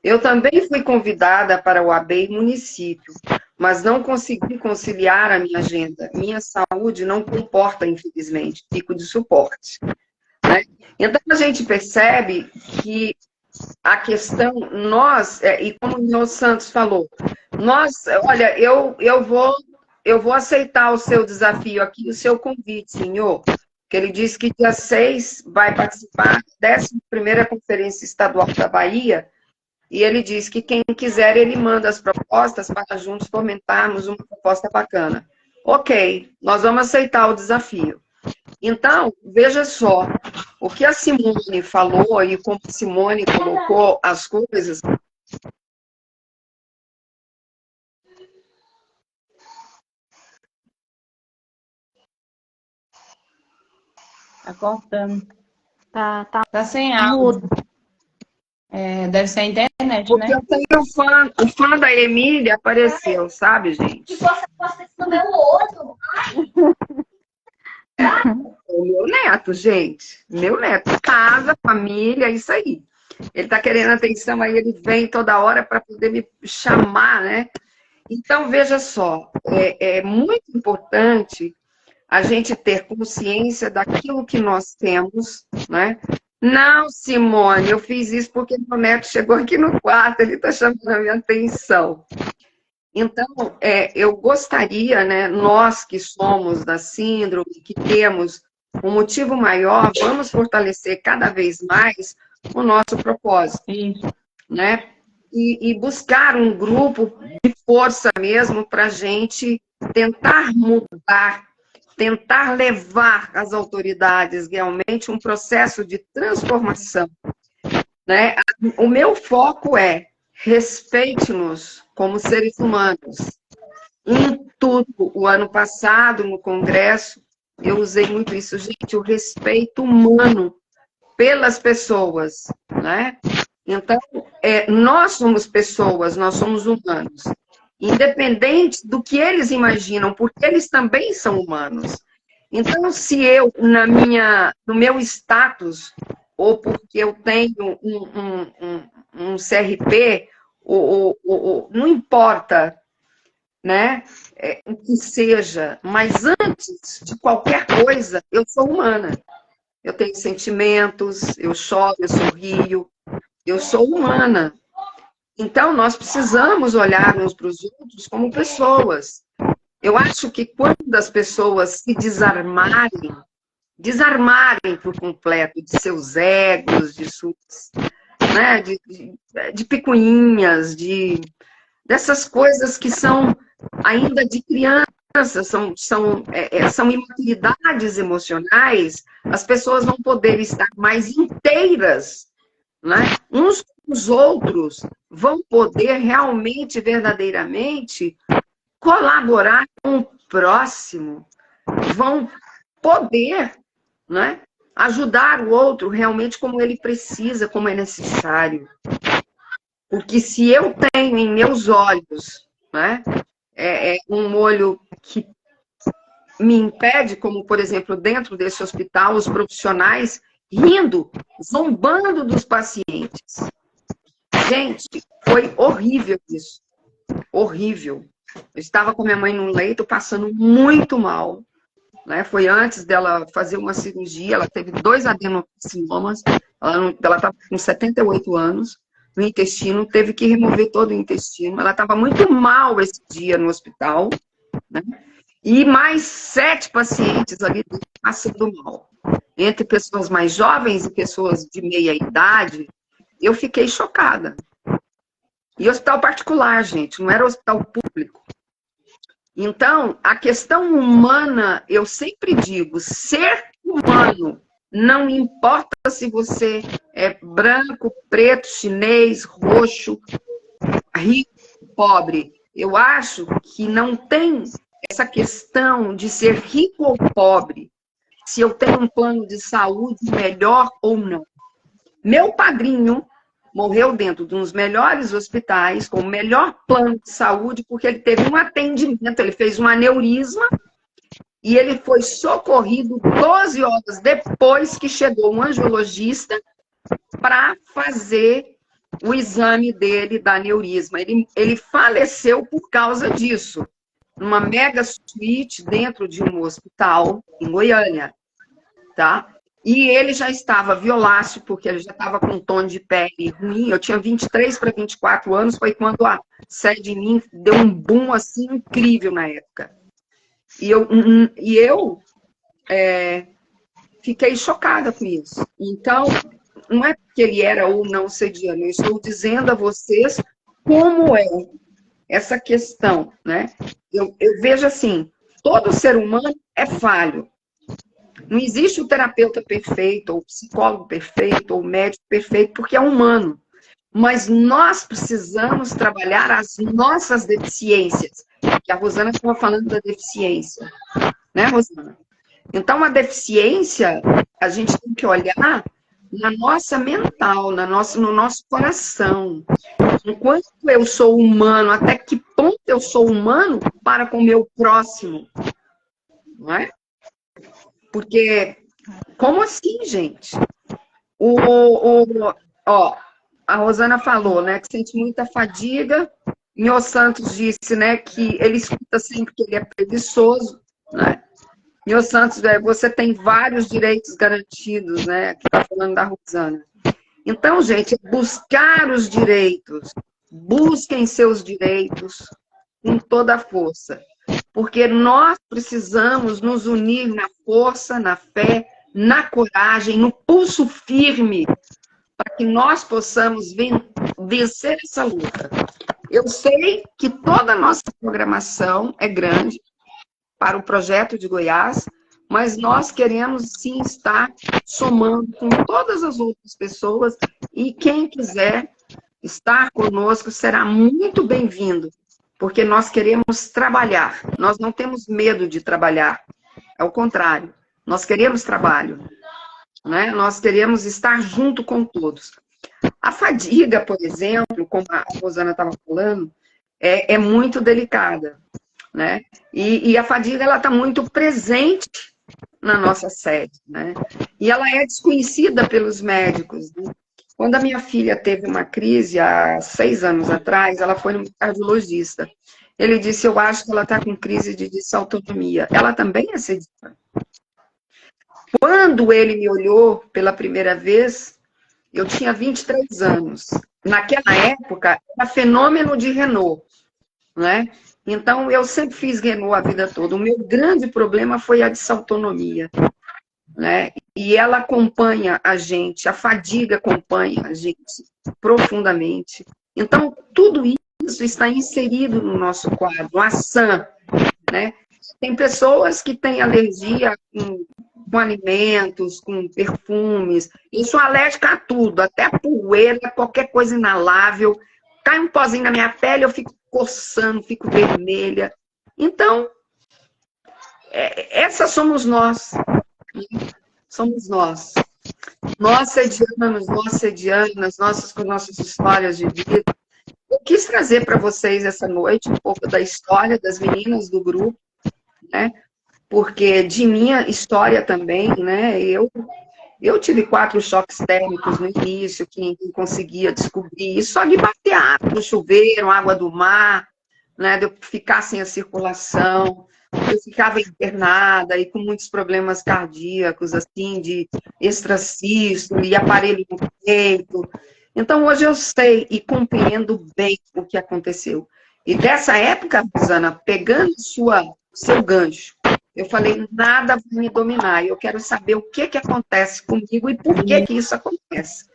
Eu também fui convidada para o AB município, mas não consegui conciliar a minha agenda. Minha saúde não comporta, infelizmente, fico de suporte. Né? Então, a gente percebe que a questão, nós, e como o Neo Santos falou, nós, olha, eu vou aceitar o seu desafio aqui, o seu convite, senhor, que ele disse que dia 6 vai participar da 11ª Conferência Estadual da Bahia, e ele diz que quem quiser, ele manda as propostas para juntos fomentarmos uma proposta bacana. Ok, nós vamos aceitar o desafio. Então, veja só, o que a Simone falou e como a Simone colocou as coisas. Tá cortando. Tá Tá sem áudio. mudo. Deve ser a internet, Porque né? eu tenho o fã da Emília apareceu, sabe, gente? O meu neto, gente. Meu neto. Casa, família, isso aí. Ele tá querendo atenção, aí ele vem toda hora para poder me chamar, né? Então, veja só, é muito importante a gente ter consciência daquilo que nós temos, né? Não, Simone, eu fiz isso porque meu neto chegou aqui no quarto, ele está chamando a minha atenção. Então, eu gostaria, né, nós que somos da síndrome, que temos um motivo maior, vamos fortalecer cada vez mais o nosso propósito, né? E buscar um grupo de força mesmo para a gente tentar mudar, tentar levar às autoridades realmente um processo de transformação, né? O meu foco é respeite-nos como seres humanos. Em tudo, o ano passado, no Congresso, eu usei muito isso, gente, o respeito humano pelas pessoas, né? Então, nós somos pessoas, nós somos humanos. Independente do que eles imaginam, porque eles também são humanos. Então, se eu, no meu status, ou porque eu tenho um CRP, não importa, né, o que seja, mas antes de qualquer coisa, eu sou humana. Eu tenho sentimentos, eu choro, eu sorrio, eu sou humana. Então, nós precisamos olhar uns para os outros como pessoas. Eu acho que quando as pessoas se desarmarem por completo de seus egos, de suas, né, de picuinhas, dessas coisas que são ainda de criança, são imaturidades emocionais, as pessoas vão poder estar mais inteiras, né? Uns com os outros, vão poder realmente, verdadeiramente, colaborar com o próximo, vão poder, né, ajudar o outro realmente como ele precisa, como é necessário. Porque se eu tenho em meus olhos, né, um olho que me impede, como, por exemplo, dentro desse hospital, os profissionais rindo, zombando dos pacientes. Gente, foi horrível isso. Horrível. Eu estava com minha mãe no leito, passando muito mal. Né? Foi antes dela fazer uma cirurgia, ela teve 2 adenocarcinomas, ela estava com 78 anos, no intestino, teve que remover todo o intestino. Ela estava muito mal esse dia no hospital, né? E mais 7 pacientes ali passando mal. Entre pessoas mais jovens e pessoas de meia idade, eu fiquei chocada. E hospital particular, gente, não era hospital público. Então, a questão humana, eu sempre digo, ser humano, não importa se você é branco, preto, chinês, roxo, rico, pobre. Eu acho que não tem essa questão de ser rico ou pobre, se eu tenho um plano de saúde melhor ou não. Meu padrinho morreu dentro de um dos melhores hospitais, com o melhor plano de saúde, porque ele teve um atendimento, ele fez um aneurisma, e ele foi socorrido 12 horas depois que chegou um angiologista para fazer o exame dele da aneurisma. Ele faleceu por causa disso, numa mega suíte dentro de um hospital em Goiânia, tá? E ele já estava violáceo, porque ele já estava com um tom de pele ruim. Eu tinha 23 para 24 anos, foi quando a sede em mim deu um boom assim incrível na época. E eu fiquei chocada com isso. Então, não é porque ele era ou não sediano, eu estou dizendo a vocês como é essa questão, né? Eu vejo assim, todo ser humano é falho. Não existe o terapeuta perfeito, ou o psicólogo perfeito, ou o médico perfeito, porque é humano. Mas nós precisamos trabalhar as nossas deficiências. Que a Rosana estava falando da deficiência. Né, Rosana? Então, a deficiência, a gente tem que olhar na nossa mental, no nosso coração. Enquanto eu sou humano, até que ponto eu sou humano para com o meu próximo? Não é? Porque, como assim, gente? A Rosana falou, né, que sente muita fadiga. Mio Santos disse, né, que ele escuta sempre que ele é preguiçoso, né? Mio Santos, você tem vários direitos garantidos, né? Que está falando da Rosana. Então, gente, buscar os direitos. Busquem seus direitos com toda a força. Porque nós precisamos nos unir na força, na fé, na coragem, no pulso firme, para que nós possamos vencer essa luta. Eu sei que toda a nossa programação é grande para o projeto de Goiás, mas nós queremos sim estar somando com todas as outras pessoas, e quem quiser estar conosco será muito bem-vindo, porque nós queremos trabalhar, nós não temos medo de trabalhar, é o contrário, nós queremos trabalho, né? Nós queremos estar junto com todos. A fadiga, por exemplo, como a Rosana estava falando, é muito delicada, né? E a fadiga, ela está muito presente na nossa sede, né? E ela é desconhecida pelos médicos, né? Quando a minha filha teve uma crise há 6 anos atrás, ela foi no cardiologista. Ele disse, eu acho que ela está com crise de disautonomia. Ela também é sediana. Quando ele me olhou pela primeira vez, eu tinha 23 anos. Naquela época, era fenômeno de Renault, né? Então, eu sempre fiz Renault a vida toda. O meu grande problema foi a disautonomia, né? E ela acompanha a gente, a fadiga acompanha a gente profundamente. Então, tudo isso está inserido no nosso quadro, a SAM, né? Tem pessoas que têm alergia com alimentos, com perfumes. Eu sou alérgica a tudo, até a poeira, qualquer coisa inalável. Cai um pozinho na minha pele, eu fico coçando, fico vermelha. Então, essas somos nós. Somos nós. Nós sedianas, com nossas histórias de vida. Eu quis trazer para vocês essa noite um pouco da história das meninas do grupo, né? Porque de minha história também, né? Eu tive 4 choques térmicos no início, que ninguém conseguia descobrir. E só de bater água do chuveiro, água do mar, né? De eu ficar sem a circulação. Eu ficava internada e com muitos problemas cardíacos, assim, de extracístole e aparelho no peito. Então, hoje eu sei e compreendo bem o que aconteceu. E dessa época, Rosana, pegando seu gancho, eu falei, nada vai me dominar. Eu quero saber o que acontece comigo e por que isso acontece.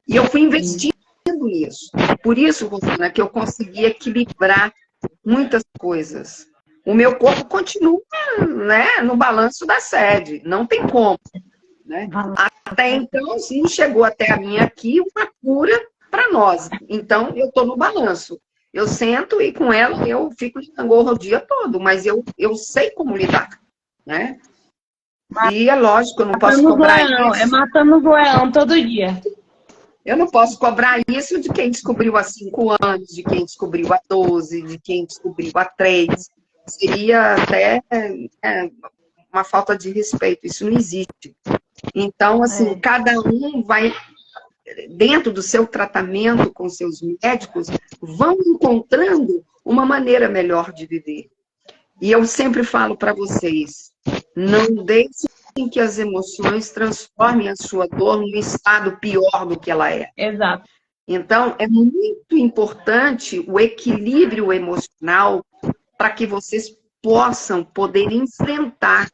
E eu fui investindo nisso. Por isso, Rosana, que eu consegui equilibrar muitas coisas. O meu corpo continua, né, no balanço da sede. Não tem como. Né? Até então, sim, chegou até a mim aqui uma cura para nós. Então, eu estou no balanço. Eu sento e com ela eu fico de gangorra o dia todo, mas eu sei como lidar. Né? E é lógico, eu não posso cobrar isso. É matando o goião todo dia. Eu não posso cobrar isso de quem descobriu há 5 anos, de quem descobriu há 12, de quem descobriu há 3. Seria até uma falta de respeito. Isso não existe. Então, assim, cada um vai dentro do seu tratamento com seus médicos, vão encontrando uma maneira melhor de viver. E eu sempre falo para vocês, não deixem que as emoções transformem a sua dor num estado pior do que ela é. Exato. Então, é muito importante o equilíbrio emocional para que vocês possam poder enfrentar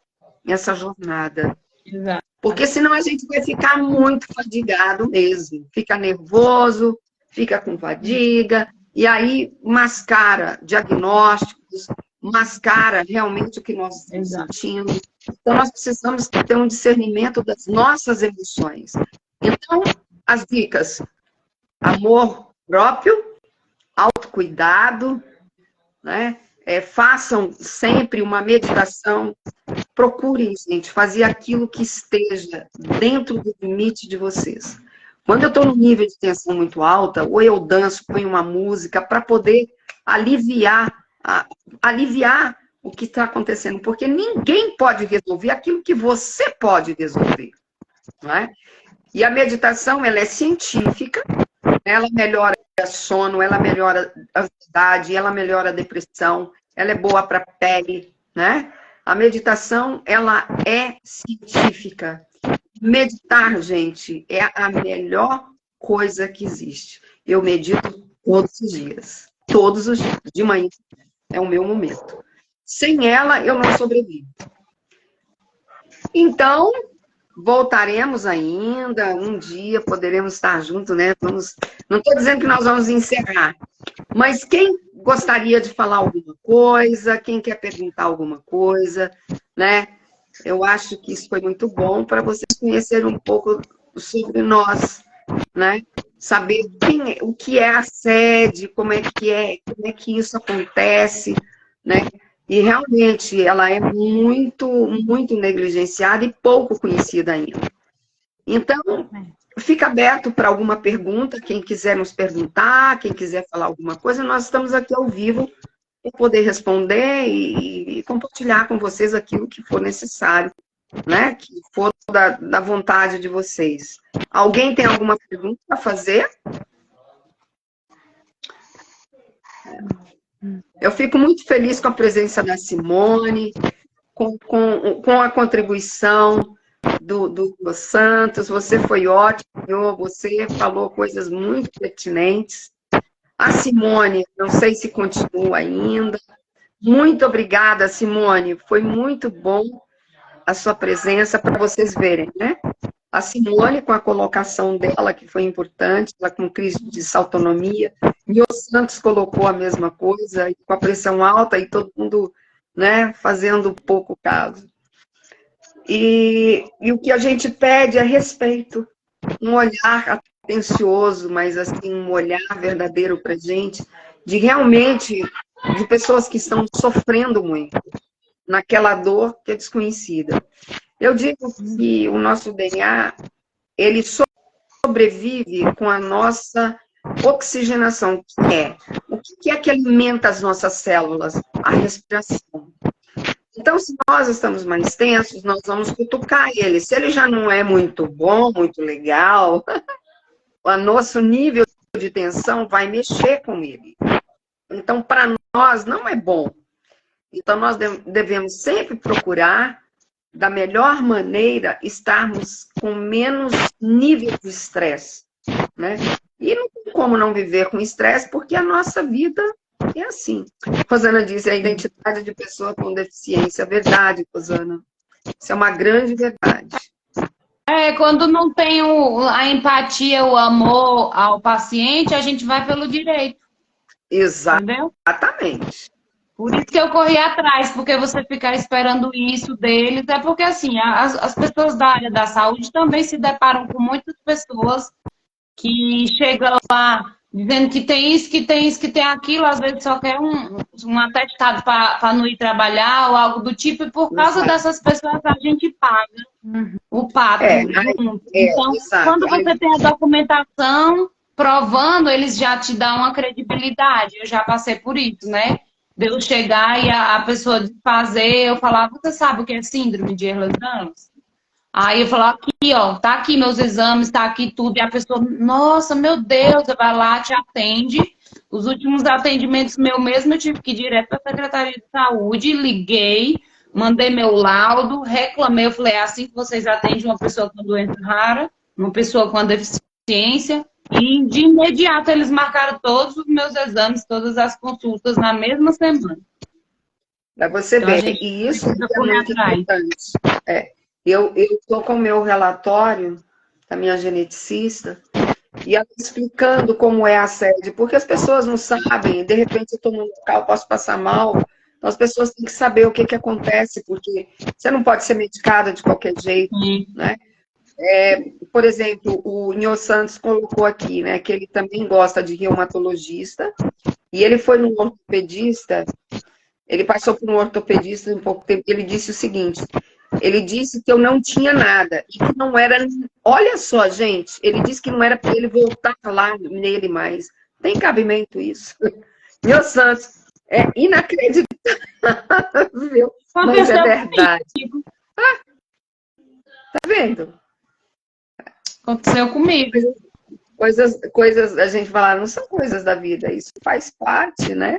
essa jornada. Exato. Porque senão a gente vai ficar muito fadigado mesmo. Fica nervoso, fica com fadiga, e aí mascara diagnósticos, mascara realmente o que nós estamos sentindo. Então, nós precisamos ter um discernimento das nossas emoções. Então, as dicas: amor próprio, autocuidado, né? Façam sempre uma meditação. Procurem, gente, fazer aquilo que esteja dentro do limite de vocês. Quando eu estou num nível de tensão muito alta, ou eu danço, ponho uma música para poder aliviar o que está acontecendo, porque ninguém pode resolver aquilo que você pode resolver, não é? E a meditação, ela é científica, ela melhora o sono, ela melhora a ansiedade, ela melhora a depressão, ela é boa para a pele, né? A meditação, ela é científica. Meditar, gente, é a melhor coisa que existe. Eu medito todos os dias, de manhã é o meu momento. Sem ela, eu não sobrevivo. Então, voltaremos ainda, um dia poderemos estar juntos, né? Não estou dizendo que nós vamos encerrar, mas quem gostaria de falar alguma coisa, quem quer perguntar alguma coisa, né? Eu acho que isso foi muito bom para vocês conhecerem um pouco sobre nós, né? Saber o que é a sede, como é que isso acontece, né? E realmente ela é muito, muito negligenciada e pouco conhecida ainda. Então, fica aberto para alguma pergunta, quem quiser nos perguntar, quem quiser falar alguma coisa, nós estamos aqui ao vivo para poder responder e compartilhar com vocês aquilo que for necessário, né? Que for da vontade de vocês. Alguém tem alguma pergunta a fazer? Eu fico muito feliz com a presença da Simone, com a contribuição do Santos. Você foi ótimo, você falou coisas muito pertinentes. A Simone, não sei se continua ainda. Muito obrigada, Simone. Foi muito bom a sua presença, para vocês verem, né? A Simone, com a colocação dela, que foi importante, ela com crise de desautonomia, e o Santos colocou a mesma coisa, e com a pressão alta, e todo mundo, né, fazendo pouco caso. E o que a gente pede é respeito, um olhar atencioso, mas assim, um olhar verdadeiro para a gente, de realmente, de pessoas que estão sofrendo muito, naquela dor que é desconhecida. Eu digo que o nosso DNA, ele sobrevive com a nossa oxigenação, que é o que é que alimenta as nossas células? A respiração. Então, se nós estamos mais tensos, nós vamos cutucar ele. Se ele já não é muito bom, muito legal, o nosso nível de tensão vai mexer com ele. Então, para nós, não é bom. Então, nós devemos sempre procurar, da melhor maneira, estarmos com menos nível de estresse, né? E não tem como não viver com estresse, porque a nossa vida é assim. Rosana disse, a identidade de pessoa com deficiência. Verdade, Rosana. Isso é uma grande verdade. Quando não tem a empatia, o amor ao paciente, a gente vai pelo direito. Exatamente. Entendeu? Por isso que eu corri atrás, porque você ficar esperando isso deles, é porque assim, as pessoas da área da saúde também se deparam com muitas pessoas que chegam lá dizendo que tem isso, que tem isso, que tem aquilo, às vezes só quer um atestado para não ir trabalhar ou algo do tipo, e por causa dessas pessoas a gente paga o pato. Então, quando você tem a documentação provando, eles já te dão uma credibilidade. Eu já passei por isso, né? De eu chegar e a pessoa desfazer, eu falar, você sabe o que é síndrome de Ehlers-Danlos? Aí eu falo, aqui, ó, tá aqui meus exames, tá aqui tudo. E a pessoa, nossa, meu Deus, você vai lá, te atende. Os últimos atendimentos meu mesmo, eu tive que ir direto para a Secretaria de Saúde, liguei, mandei meu laudo, reclamei, eu falei, é assim que vocês atendem uma pessoa com doença rara, uma pessoa com deficiência, e de imediato eles marcaram todos os meus exames, todas as consultas na mesma semana. Para você Então, a ver, gente e isso precisa é correr muito atrás. importante. Eu estou com o meu relatório da minha geneticista e ela explicando como é a sede, porque as pessoas não sabem, de repente eu estou num local, posso passar mal, então as pessoas têm que saber o que, que acontece, porque você não pode ser medicada de qualquer jeito, né? Por exemplo, o Nho Santos colocou aqui, né, que ele também gosta de reumatologista, e ele foi num ortopedista, ele passou por um ortopedista um pouco tempo, ele disse o seguinte, ele disse que eu não tinha nada, e que não era, olha só, gente, ele disse que não era para ele voltar lá nele mais, tem cabimento isso? Nho Santos, é inacreditável, mas é verdade. Tá vendo? Aconteceu comigo. Coisas, a gente fala, não são coisas da vida, isso faz parte, né?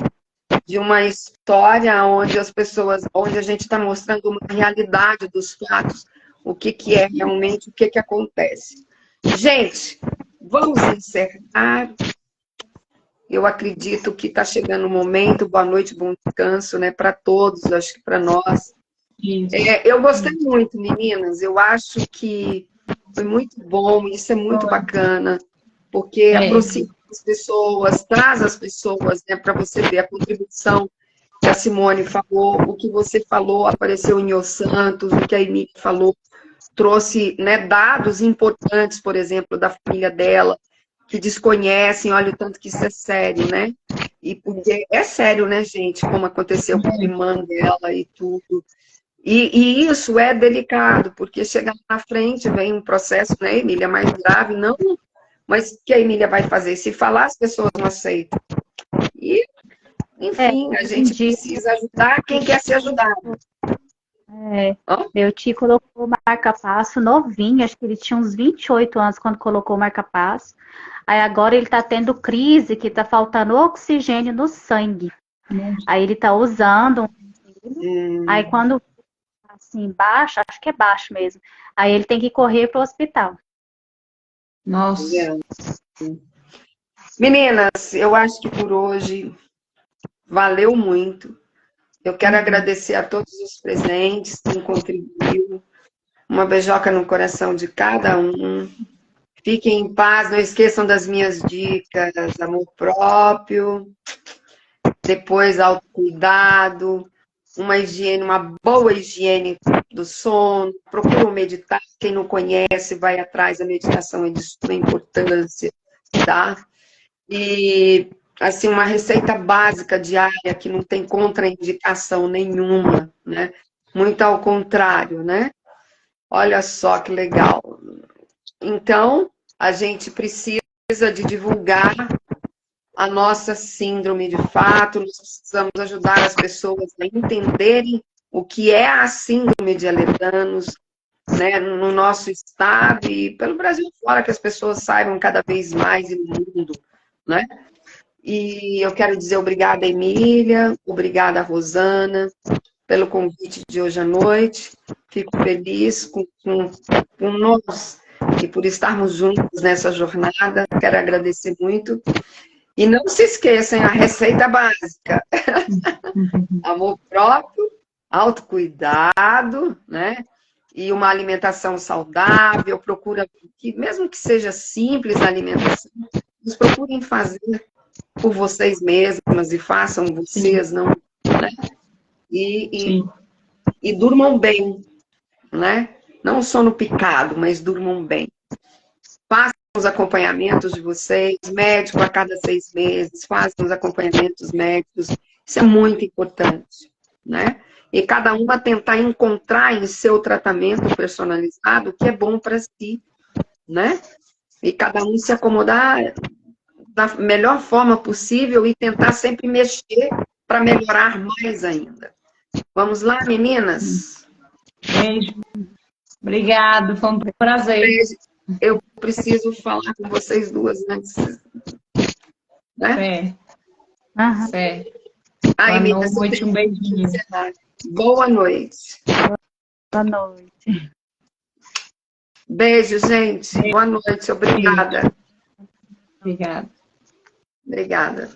De uma história onde as pessoas, onde a gente está mostrando uma realidade dos fatos, o que, que é realmente, o que, que acontece. Gente, vamos encerrar. Eu acredito que está chegando o momento, boa noite, bom descanso, né? Para todos, acho que para nós. Eu gostei muito, meninas, eu acho que foi muito bom, isso é muito bacana, porque aproxima as pessoas, traz as pessoas, né, para você ver a contribuição que a Simone falou, o que você falou, apareceu em Nho Santos, o que a Emília falou, trouxe, né, dados importantes, por exemplo, da família dela, que desconhecem, olha o tanto que isso é sério, né? E porque é sério, né, gente, como aconteceu com a irmã dela e tudo. E isso é delicado, porque chegar na frente vem um processo, né, Emília, mais grave, não, mas o que a Emília vai fazer? Se falar, as pessoas não aceitam. E, enfim, a gente precisa ajudar quem quer ser ajudado. Meu tio colocou o marca-passo novinho, acho que ele tinha uns 28 anos quando colocou o marca-passo. Aí agora ele tá tendo crise, que tá faltando oxigênio no sangue. Aí ele tá usando. Aí quando assim, baixo, acho que é baixo mesmo. Aí ele tem que correr pro hospital. Nossa. Meninas, eu acho que por hoje valeu muito. Eu quero agradecer a todos os presentes, quem contribuiu. Uma beijoca no coração de cada um. Fiquem em paz, não esqueçam das minhas dicas, amor próprio, depois autocuidado, uma higiene, uma boa higiene do sono, procuram meditar, quem não conhece, vai atrás, a meditação é de suma importância, tá? E, assim, uma receita básica diária que não tem contraindicação nenhuma, né? Muito ao contrário, né? Olha só que legal. Então, a gente precisa de divulgar a nossa síndrome de fato, nós precisamos ajudar as pessoas a entenderem o que é a síndrome de Ehlers-Danlos, né, no nosso estado e pelo Brasil fora, que as pessoas saibam cada vez mais e no mundo, né? E eu quero dizer obrigada, Emília, obrigada, Rosana, pelo convite de hoje à noite. Fico feliz com nós e por estarmos juntos nessa jornada. Quero agradecer muito. E não se esqueçam, a receita básica. Amor próprio, autocuidado, né? E uma alimentação saudável. Procura, que, mesmo que seja simples a alimentação, mas procurem fazer por vocês mesmas e façam vocês, não, né? E durmam bem, né? Não sono picado, mas durmam bem. Façam os acompanhamentos de vocês, médico a cada 6 meses, façam os acompanhamentos médicos, isso é muito importante, né? E cada uma tentar encontrar em seu tratamento personalizado o que é bom para si, né? E cada um se acomodar da melhor forma possível e tentar sempre mexer para melhorar mais ainda. Vamos lá, meninas? Beijo. Obrigado, foi um prazer. Beijo. Eu preciso falar com vocês duas antes, né? Certo, Aham. certo. Ai, Boa Minas, eu noite, tenho um que beijinho. encerrar. Boa noite. Boa noite. Beijo, gente. Boa noite. Obrigada. Obrigada. Obrigada.